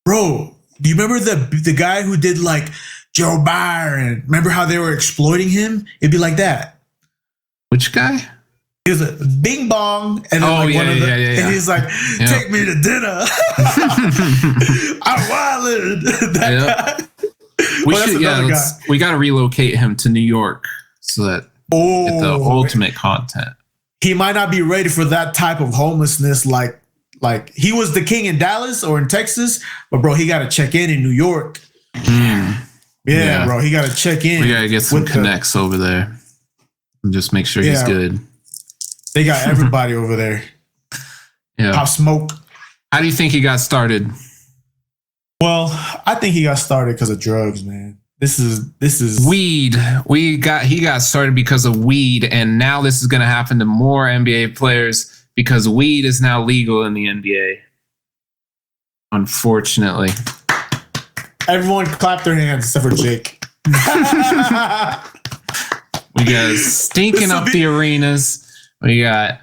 S3: Bro, do you remember the guy who did like Joe Byron? Remember how they were exploiting him? It'd be like that.
S1: Which guy?
S3: He was a bing bong, and then and he's like, take me to dinner. I'm wildin'. That guy.
S1: We gotta relocate him to New York so that get the ultimate content.
S3: He might not be ready for that type of homelessness like he was the king in Dallas or in Texas, but bro, he got to check in New York. Yeah, bro, he got to check in.
S1: We got to get some connects over there and just make sure he's good.
S3: They got everybody over there.
S1: Yeah.
S3: Pop Smoke.
S1: How do you think he got started?
S3: Well, I think he got started because of drugs, man. This is
S1: weed. He got started because of weed, and now this is going to happen to more NBA players because weed is now legal in the NBA. Unfortunately.
S3: Everyone clap their hands except for Jake.
S1: We got stinking up the arenas. We got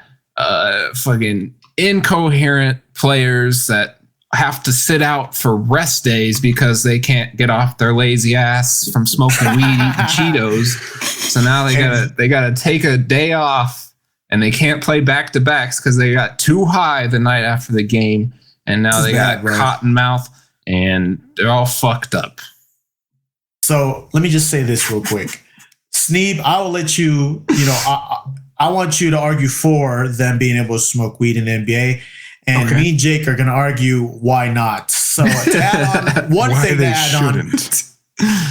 S1: fucking incoherent players that have to sit out for rest days because they can't get off their lazy ass from smoking weed, eating Cheetos. So now they gotta take a day off, and they can't play back to backs because they got too high the night after the game, and now they got cotton mouth, and they're all fucked up.
S3: So let me just say this real quick, Sneeb. I will let you. You know, I want you to argue for them being able to smoke weed in the NBA. And me and Jake are going to argue why not. So to add on, one thing to add on.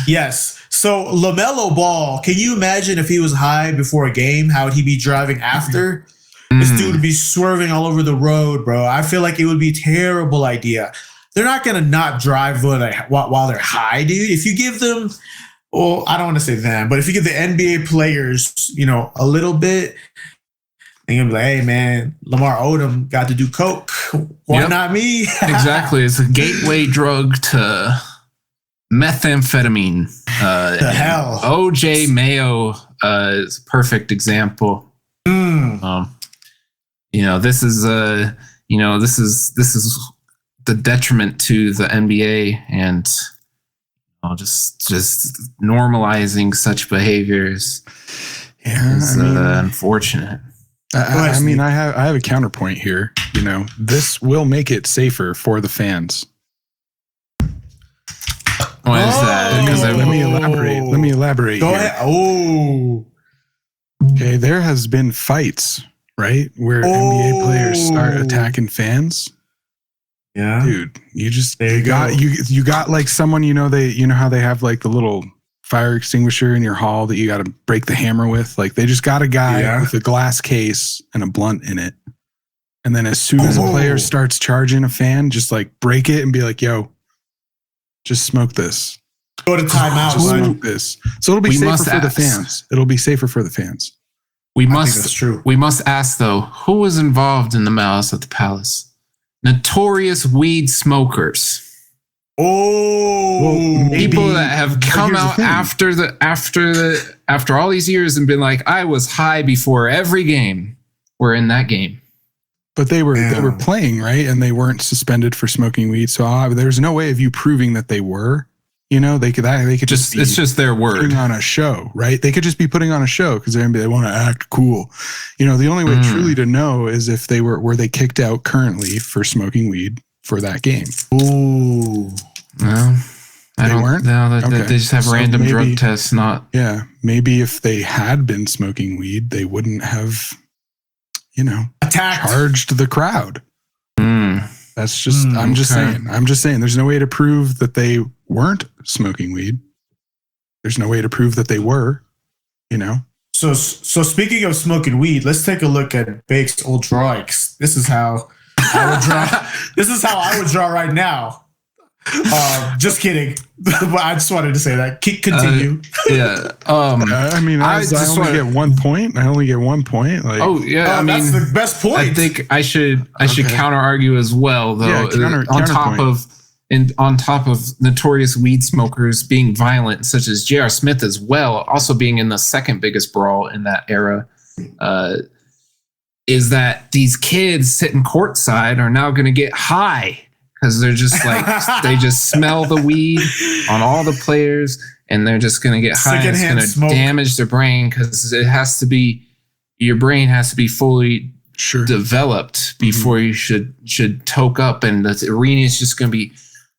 S3: Yes. So LaMelo Ball, can you imagine if he was high before a game, how would he be driving after? This dude would be swerving all over the road, bro. I feel like it would be a terrible idea. They're not going to not drive while they're high, dude. If you give them, well, I don't want to say them, but if you give the NBA players, you know, a little bit, and you'll be like, hey, man, Lamar Odom got to do coke. Why not me?
S1: Exactly. It's a gateway drug to methamphetamine.
S3: The hell.
S1: OJ Mayo is a perfect example. This is this is the detriment to the NBA, and just normalizing such behaviors is unfortunate.
S2: I have a counterpoint here. This will make it safer for the fans.
S1: Why is that?
S2: Let me elaborate.
S3: Go
S2: here.
S3: ahead. Oh.
S2: Okay, there has been fights, right, where NBA players start attacking fans.
S3: Yeah,
S2: dude, you got like someone, how they have like the little fire extinguisher in your hall that you got to break the hammer with. Like they just got a guy with a glass case and a blunt in it, and then as soon as a player starts charging a fan, just like break it and be like, "Yo, just smoke this.
S3: Go to timeout.
S2: Just smoke this." So it'll be safer for the fans. It'll be safer for the fans.
S1: I think that's
S3: true.
S1: We must ask though, who was involved in the malice at the palace? Notorious weed smokers. People that have come out after all these years and been like, I was high before every game. Were in that game.
S2: But they were playing, right? And they weren't suspended for smoking weed. So there's no way of you proving that they were. They could just
S1: it's just their word.
S2: Putting on a show, right? They could just be putting on a show because they want to act cool. The only way truly to know is if were they kicked out currently for smoking weed for that game.
S3: Ooh.
S1: No.
S2: They weren't?
S1: No, they just have random drug tests, not.
S2: Yeah. Maybe if they had been smoking weed, they wouldn't have,
S3: attacked,
S2: charged the crowd. That's just, I'm just saying, there's no way to prove that they weren't smoking weed. There's no way to prove that they were,
S3: So speaking of smoking weed, let's take a look at Bake's old drawings. This is how I would draw. This is how I would draw right now. Just kidding. But I just wanted to say that. Continue.
S2: I only get 1 point. I only get 1 point. Like,
S3: that's the best point.
S1: I think I should counter argue as well, though.
S2: Yeah,
S1: on top of notorious weed smokers being violent, such as J.R. Smith as well, also being in the second biggest brawl in that era, is that these kids sitting courtside are now going to get high. Because they're just like, they just smell the weed on all the players and they're just going to get high. And it's going to damage their brain because your brain has to be fully developed before you should toke up. And the arena is just going to be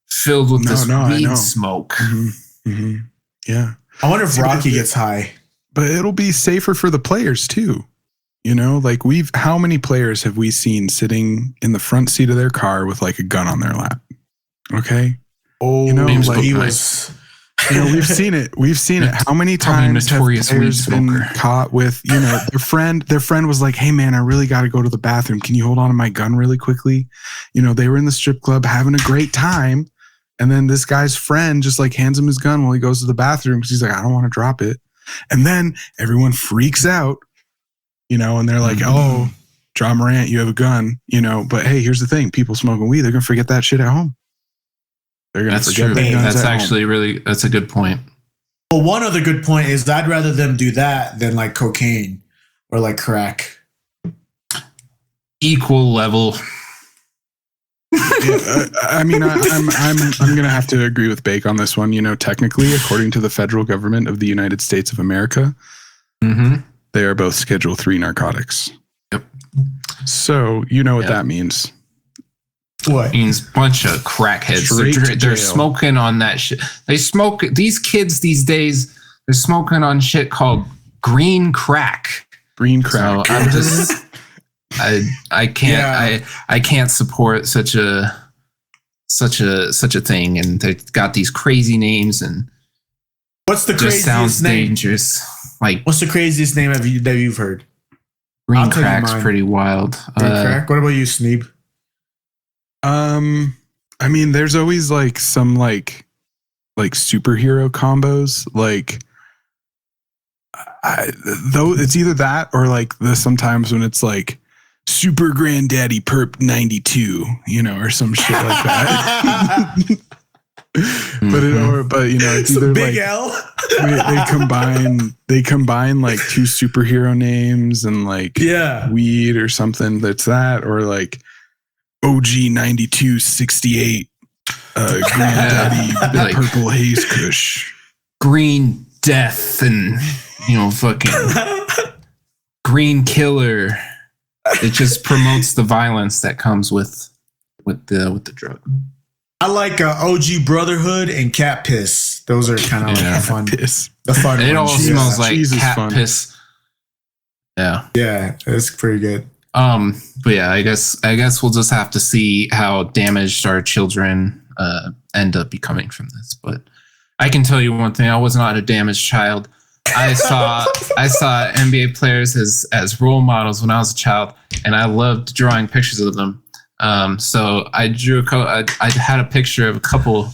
S1: filled with weed smoke.
S2: Yeah.
S3: I wonder if Rocky gets high.
S2: But it'll be safer for the players too. Like how many players have we seen sitting in the front seat of their car with like a gun on their lap? Okay.
S1: We've
S2: seen it. We've seen it. How many times have players been caught with, their friend was like, "Hey man, I really got to go to the bathroom. Can you hold on to my gun really quickly?" They were in the strip club having a great time. And then this guy's friend just like hands him his gun while he goes to the bathroom because he's like, "I don't want to drop it." And then everyone freaks out. And they're like, "Oh, John Morant, you have a gun," but hey, here's the thing. People smoking weed, they're going to forget that shit at home. They're going to forget that.
S1: That's actually that's a good point.
S3: Well, one other good point is I'd rather them do that than like cocaine or like crack.
S1: Equal level.
S2: I'm going to have to agree with Bake on this one. Technically, according to the federal government of the United States of America, they are both Schedule 3 narcotics.
S1: Yep.
S2: So what that means.
S3: What?
S1: It means bunch of crackheads. They're smoking on that shit. These kids these days, they're smoking on shit called green crack.
S2: Green crack.
S1: So I'm just I can't support such a thing, and they've got these crazy names, and
S3: what's the craziest
S1: sounds
S3: name?
S1: Dangerous. Like,
S3: what's the craziest name that you've heard?
S1: Green crack's pretty wild.
S3: Green crack. What about you, Sneeb?
S2: There's always like some like superhero combos. Like, though it's either that or like sometimes when it's like Super Granddaddy Perp 92, or some shit like that. But you know, it's either
S3: big
S2: like
S3: L.
S2: they combine like two superhero names and like weed or something. That's that, or like OG 9268, Granddaddy
S1: like
S2: Purple Haze Kush,
S1: Green Death, and you know, fucking Green Killer. It just promotes the violence that comes with the drug.
S3: I like OG Brotherhood and Cat Piss. Those are kind of like fun.
S2: Piss.
S3: The fun
S1: It all
S3: ones.
S1: smells like
S2: Jesus,
S1: cat
S2: fun.
S1: piss. Yeah.
S3: Yeah, it's pretty good.
S1: But yeah, I guess we'll just have to see how damaged our children end up becoming from this. But I can tell you one thing: I was not a damaged child. I saw NBA players as role models when I was a child, and I loved drawing pictures of them. So I drew I had a picture of a couple.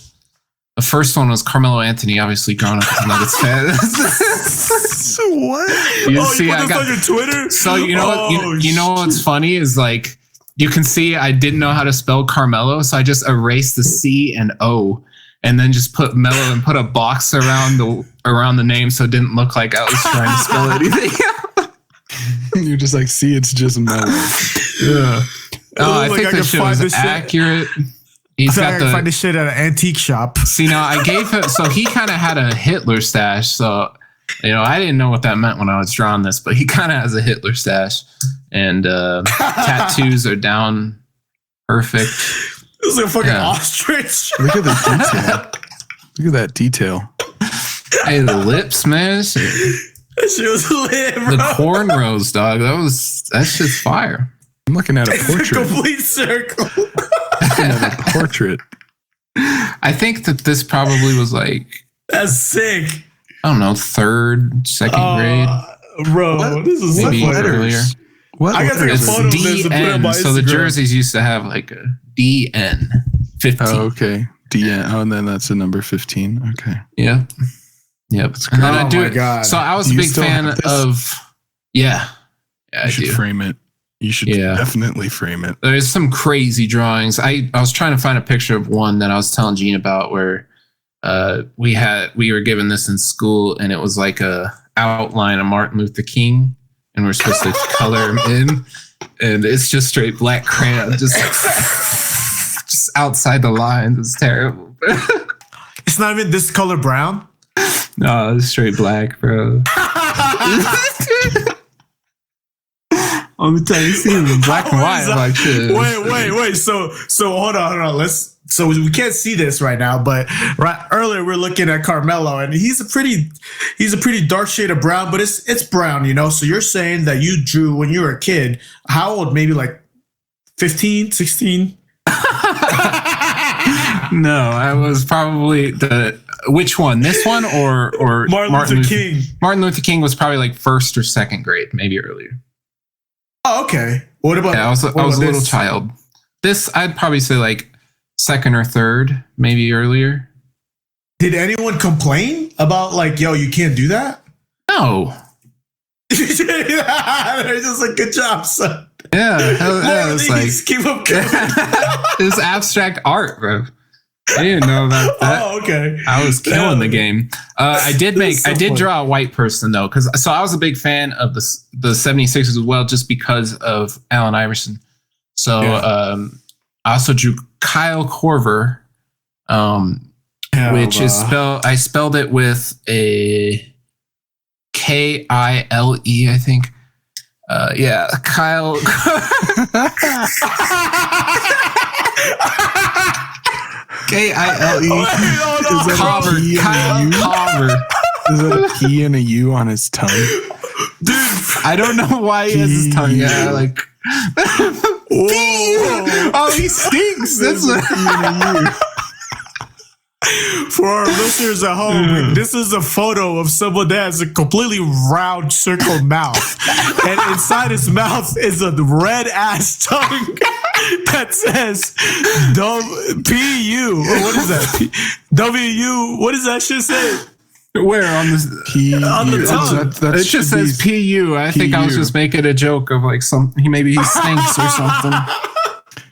S1: The first one was Carmelo Anthony, obviously growing up as a Nuggets fan.
S2: So what?
S3: You put this on your Twitter?
S1: So you know what's funny is like you can see I didn't know how to spell Carmelo, so I just erased the C and O, and then just put Mello and put a box around the name so it didn't look like I was trying to spell anything.
S2: You're just like, see, it's just Mello.
S1: Yeah. Oh, I think this shit was accurate. He's
S3: I can find this shit at an antique shop.
S1: See, now I gave him, so he kind of had a Hitler stash. So, you know, I didn't know what that meant when I was drawing this, but he kind of has a Hitler stash. And tattoos are down perfect.
S3: This is a fucking ostrich.
S2: Look at the detail. Look at that detail.
S1: Hey, the lips, man.
S3: That shit was lit, bro.
S1: The cornrows, dog. That's just fire.
S2: I'm looking at a portrait.
S3: A complete circle.
S2: Looking at a portrait.
S1: I think that this probably was like,
S3: that's sick.
S1: I don't know, third, second grade.
S3: Bro,
S2: what?
S3: This is
S1: Maybe
S3: so
S1: earlier.
S2: What?
S3: I gotta take a photo of this and put it on my Instagram.
S1: So the jerseys used to have like a DN 15.
S2: Oh, okay. DN. Oh, and then that's a number 15. Okay.
S1: Yep. And then
S3: my God.
S1: So I was a big fan of. Yeah. Yeah,
S2: you should frame it. You should definitely frame it.
S1: There's some crazy drawings. I was trying to find a picture of one that I was telling Gene about where we were given this in school, and it was like a outline of Martin Luther King, and we're supposed to color him in, and it's just straight black crayon, just outside the lines. It's terrible.
S3: It's not even this color brown.
S1: No, it's straight black, bro. I'm gonna tell you, see them in black and white. Like shit.
S3: Wait. So hold on. So we can't see this right now, but earlier we're looking at Carmelo, and he's a pretty dark shade of brown, but it's brown, you know. So you're saying that you drew when you were a kid. How old? Maybe like 15, 16?
S1: No, I was probably which one? This one or
S3: Martin Luther King?
S1: Martin Luther King was probably like first or second grade, maybe earlier.
S3: Oh, okay. What about?
S1: Yeah, I was a little child. This I'd probably say like second or third, maybe earlier.
S3: Did anyone complain about like, yo, you can't do that?
S1: No.
S3: They're just like, good job, son.
S1: Yeah, it was like
S3: keep up going.
S1: It was abstract art, bro. I didn't know about that.
S3: Oh, okay.
S1: I was killing the game. I did draw a white person though, so I was a big fan of the 76ers as well, just because of Allen Iverson. So I also drew Kyle Korver, which is I spelled it with a Kile, I think. Kyle. Kile. Kyle Korver.
S2: Is that a P and a U on his tongue?
S1: Dude, I don't know why he has his tongue. Yeah, like. Oh, he stinks. That's what.
S3: For our listeners at home, this is a photo of someone that has a completely round circle mouth, and inside his mouth is a red ass tongue that says PU. What is that? WU. What does that shit say?
S1: Where on the tongue? It just says PU. I think I was just making a joke of like maybe he stinks or something.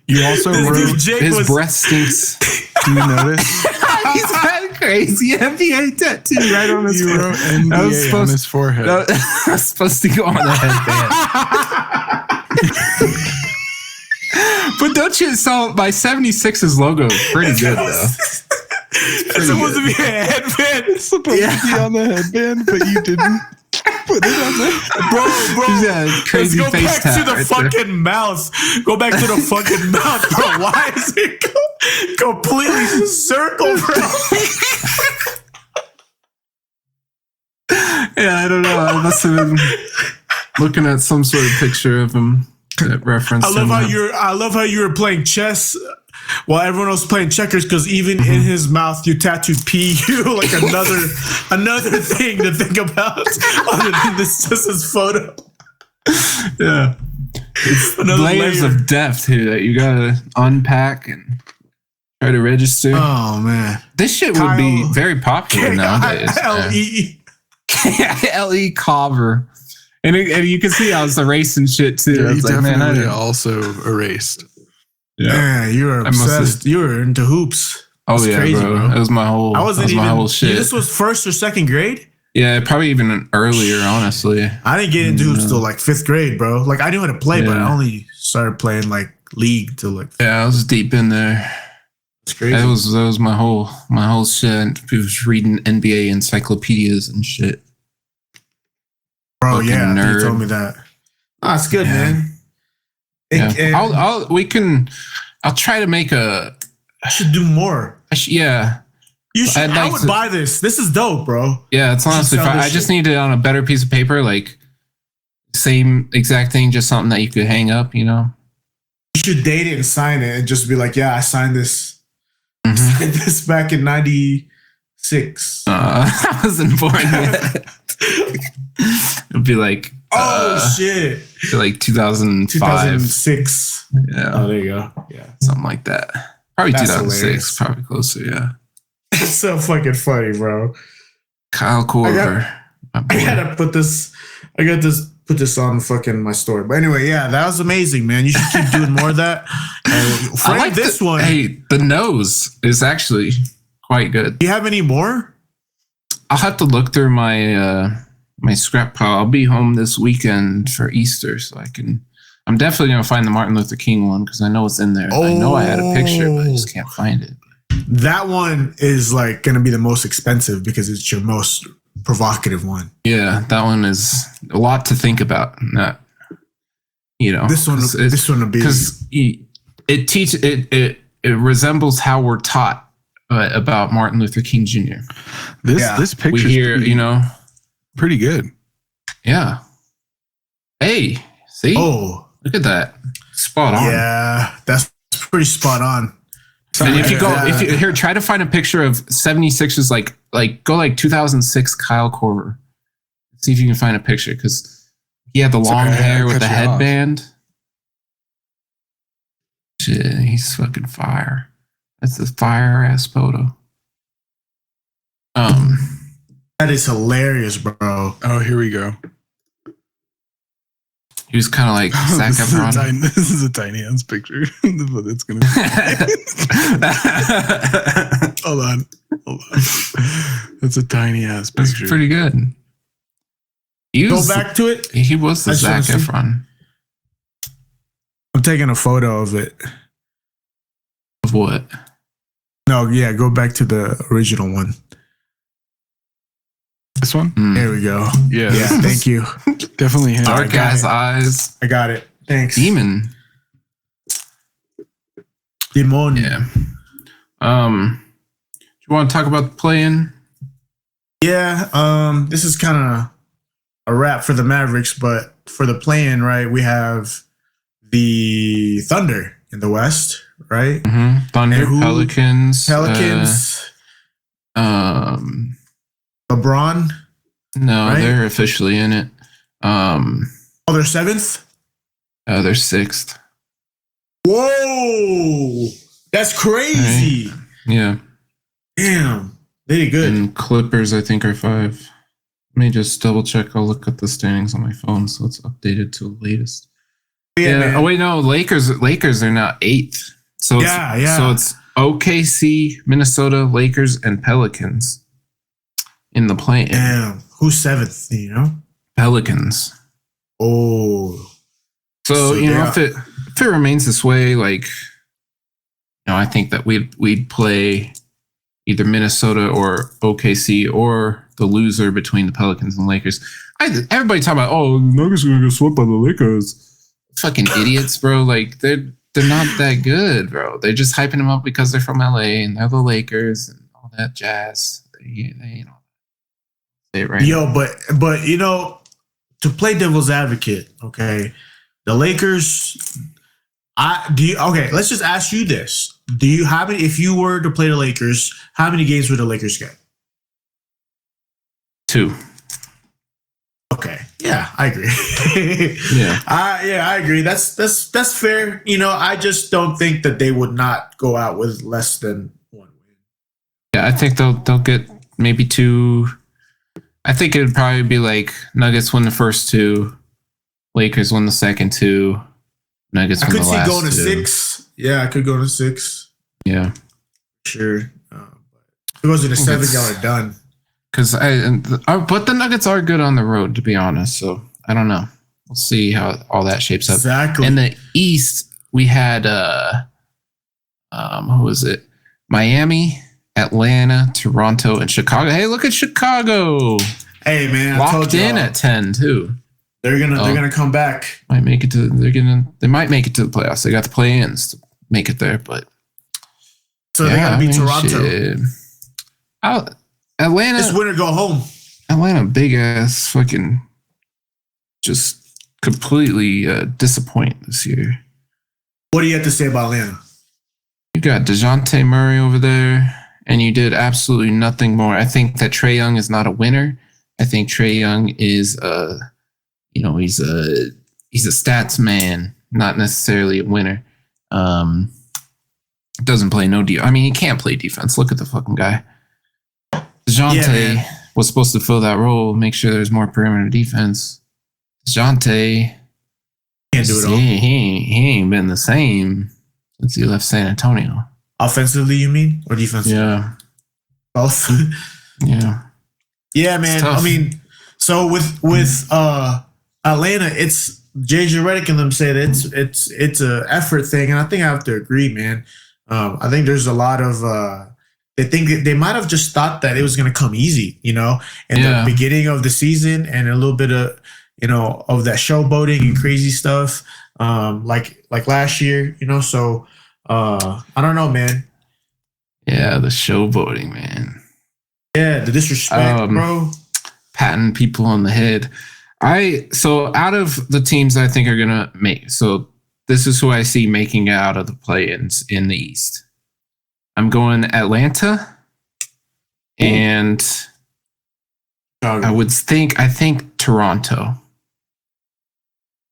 S2: You also wrote
S1: his breath stinks.
S2: Do you notice?
S1: He's got a crazy NBA tattoo right on his
S2: forehead. NBA on his forehead.
S1: That was supposed to go on the headband. But don't you? So my 76's logo, pretty good though.
S3: It's supposed to be a headband.
S2: It's supposed to be on the headband, but you didn't put it on there.
S3: Bro.
S1: Yeah, crazy
S3: Let's go
S1: face
S3: back to the
S1: right
S3: fucking mouse. Go back to the fucking mouse, bro. Why is it completely circle, bro?
S1: Yeah, I don't know. I must have been looking at some sort of picture of him that reference.
S3: I love how you were playing chess while everyone else playing checkers, because even in his mouth you tattooed PU, like another thing to think about other than this just his photo.
S1: Yeah. It's layers of depth here that you gotta unpack and try to register.
S3: Oh man.
S1: This shit would be very popular nowadays. L.E. Cover. And you can see I was erasing shit too.
S2: Yeah,
S1: I was like, man, I
S2: also erased.
S3: Yeah, you were obsessed. You were into hoops.
S1: Oh yeah,
S3: crazy, bro.
S1: That was my whole. My whole shit.
S3: This was first or second grade.
S1: Yeah, probably even earlier. Honestly,
S3: I didn't get into hoops till like 5th grade, bro. Like I knew how to play, but I only started playing like league till like.
S1: Yeah, I was deep in there.
S3: It's crazy.
S1: That was my whole shit. People was reading NBA encyclopedias and shit.
S3: Bro,
S1: fucking
S3: yeah,
S1: nerd.
S3: you told me that. Oh, it's good, man.
S1: Yeah. I'll try to make
S3: I should do more.
S1: Yeah.
S3: You should. I would buy this. This is dope, bro.
S1: Yeah, it's honestly fine. I just need it on a better piece of paper, like same exact thing, just something that you could hang up, you know?
S3: You should date it and sign it and just be like, yeah, I signed this. Signed this back in 96.
S1: I wasn't born yet. It'd be like
S3: shit.
S1: Like 2005.
S3: 2006.
S1: Yeah.
S3: Oh, there you go. Yeah.
S1: Something like that. Probably
S3: That's
S1: 2006,
S3: hilarious.
S1: probably closer, yeah.
S3: It's so fucking funny, bro.
S1: Kyle Korver.
S3: I gotta put this on fucking my story. But anyway, yeah, that was amazing, man. You should keep doing more of that.
S1: I like
S3: this one.
S1: Hey, the nose is actually quite good.
S3: Do you have any more?
S1: I'll have to look through my my scrap pile. I'll be home this weekend for Easter, so I'm definitely gonna find the Martin Luther King one because I know it's in there. I know I had a picture, but I just can't find it.
S3: That one is like gonna be the most expensive because it's your most provocative one.
S1: Yeah, that one is a lot to think about. Not, you know,
S3: this one will be
S1: because it resembles how we're taught about Martin Luther King Jr.
S2: This picture
S1: we hear, you know,
S2: pretty good.
S1: Yeah. Hey, see?
S3: Oh,
S1: look at that. Spot on.
S3: Yeah, that's pretty spot on.
S1: And if you here, try to find a picture of 76ers, like go like 2006 Kyle Korver. See if you can find a picture because he had the long hair with the headband. Shit, he's fucking fire. That's a fire ass photo.
S3: That is hilarious, bro.
S2: Oh, here we go.
S1: He was kind of like Zac Efron.
S2: This is a tiny ass picture. But it's gonna be hold on. That's a tiny ass picture.
S1: It's pretty good.
S3: Go back to it.
S1: He was the Zac Efron.
S3: I'm taking a photo of it.
S1: Of what?
S3: No, yeah, go back to the original one.
S2: This one?
S3: There we go.
S2: Yeah.
S3: Thank you.
S2: Definitely him.
S1: Dark ass eyes.
S3: I got it. Thanks.
S1: Demon. Yeah. Do you want to talk about the play-in?
S3: Yeah. This is kind of a wrap for the Mavericks, but for the play-in, right, we have the Thunder in the West, right?
S1: Mm-hmm. Thunder, Pelicans.
S3: LeBron.
S1: No,
S3: right?
S1: They're officially in it.
S3: They're 7th?
S1: They're 6th.
S3: Whoa! That's crazy.
S1: Right. Yeah.
S3: Damn. They did good.
S1: And Clippers, I think, are 5. Let me just double check. I'll look at the standings on my phone so it's updated to the latest. Yeah.
S3: Man.
S1: Oh wait, no. Lakers are now 8th. So it's OKC, Minnesota, Lakers, and Pelicans in the play-in.
S3: Damn, who's 7th? You know,
S1: Pelicans.
S3: Oh,
S1: so you know, if it remains this way, like, you know, I think that we'd play either Minnesota or OKC or the loser between the Pelicans and Lakers. Everybody talking about, oh, Nuggets are gonna get swept by the Lakers. Fucking idiots, bro. Like they're not that good, bro. They're just hyping them up because they're from LA and they're the Lakers and all that jazz. They you know, say it right.
S3: Yo, but you know, to play devil's advocate, okay, the Lakers. Okay, let's just ask you this: if you were to play the Lakers, how many games would the Lakers get?
S1: 2.
S3: Okay. Yeah, I agree.
S1: Yeah.
S3: I agree. That's fair. You know, I just don't think that they would not go out with less than 1 win.
S1: Yeah, I think they'll get maybe 2. I think it would probably be like Nuggets win the first 2, Lakers win the second 2, Nuggets win the last 2. I could see going to
S3: 6. Yeah, I could go to 6.
S1: Yeah.
S3: Sure. If it goes to the 7, y'all are done.
S1: But the Nuggets are good on the road, to be honest. So I don't know. We'll see how all that shapes up.
S3: Exactly.
S1: In the East, we had who was it? Miami, Atlanta, Toronto, and Chicago. Hey, look at Chicago.
S3: Hey man,
S1: locked in at 10 too.
S3: They're gonna come back.
S1: They might make it to the playoffs. They got the play-ins to make it there, but
S3: so they gotta beat Toronto.
S1: Shit. Atlanta.
S3: This winner go home.
S1: Atlanta, big ass fucking, just completely disappoint this year.
S3: What do you have to say about Atlanta?
S1: You got DeJounte Murray over there, and you did absolutely nothing more. I think that Trae Young is not a winner. I think Trae Young is he's a stats man, not necessarily a winner. Doesn't play no defense. I mean, he can't play defense. Look at the fucking guy. DeJounte was supposed to fill that role, make sure there's more perimeter defense. DeJounte
S3: can't do it all.
S1: He ain't been the same since he left San Antonio.
S3: Offensively, you mean, or defensively?
S1: Yeah,
S3: both.
S1: Yeah,
S3: man. I mean, so with Atlanta, it's JJ Redick and them said it's a effort thing, and I think I have to agree, man. I think there's a lot of. They think they might have just thought that it was going to come easy, you know, in the beginning of the season, and a little bit of, you know, of that showboating and crazy stuff, like last year, you know. So I don't know, man.
S1: Yeah, the showboating, man.
S3: Yeah, the disrespect, bro.
S1: Patting people on the head. So out of the teams I think are gonna make, so this is who I see making it out of the play-ins in the East. I'm going Atlanta, and I think Toronto.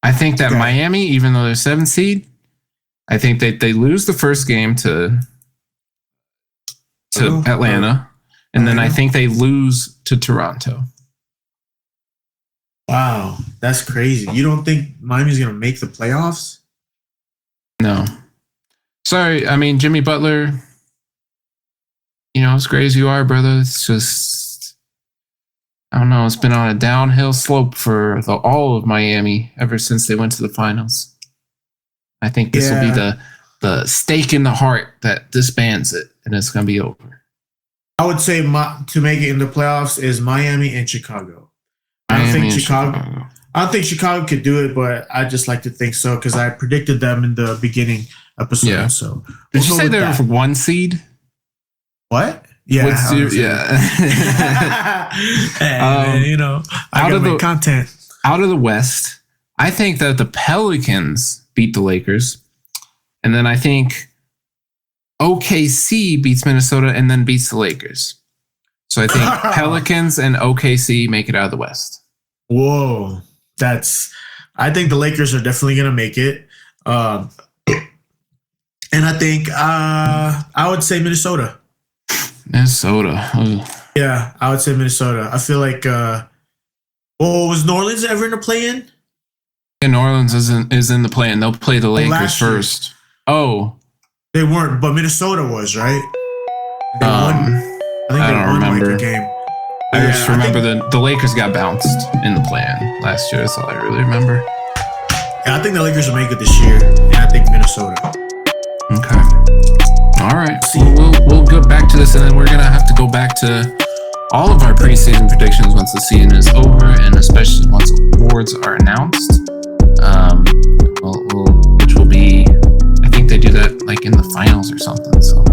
S1: I think that Miami, even though they're 7th seed, I think that they lose the first game to Atlanta, and then I think they lose to Toronto.
S3: Wow, that's crazy. You don't think Miami's going to make the playoffs?
S1: No. Sorry, I mean, Jimmy Butler, you know, as great as you are, brother, it's just, I don't know, it's been on a downhill slope for all of Miami ever since they went to the finals. I think this will be the stake in the heart that disbands it, and it's going to be over.
S3: I would say to make it in the playoffs is Miami and Chicago. I don't think Chicago could do it, but I just like to think so because I predicted them in the beginning episode. Yeah. So
S1: did you say they were for 1 seed?
S3: What? Yeah. Hey, you know, I gotta make content.
S1: Out of the West, I think that the Pelicans beat the Lakers, and then I think OKC beats Minnesota and then beats the Lakers. So I think Pelicans and OKC make it out of the West.
S3: Whoa. I think the Lakers are definitely going to make it. And I think I would say Minnesota. Yeah, I would say Minnesota. I feel like, was New Orleans ever in the play-in?
S1: Yeah, New Orleans is in the play-in. They'll play the Lakers first. Oh.
S3: They weren't, but Minnesota was, right? They won. I think
S1: I
S3: they
S1: don't
S3: won
S1: remember.
S3: like a game.
S1: I just remember the Lakers got bounced in the play-in last year. That's all I really remember.
S3: Yeah, I think the Lakers will make it this year, and I think Minnesota.
S1: Okay. All right. We'll go back to this, and then we're gonna have to go back to all of our preseason predictions once the season is over, and especially once awards are announced. Which will be, I think they do that like in the finals or something. So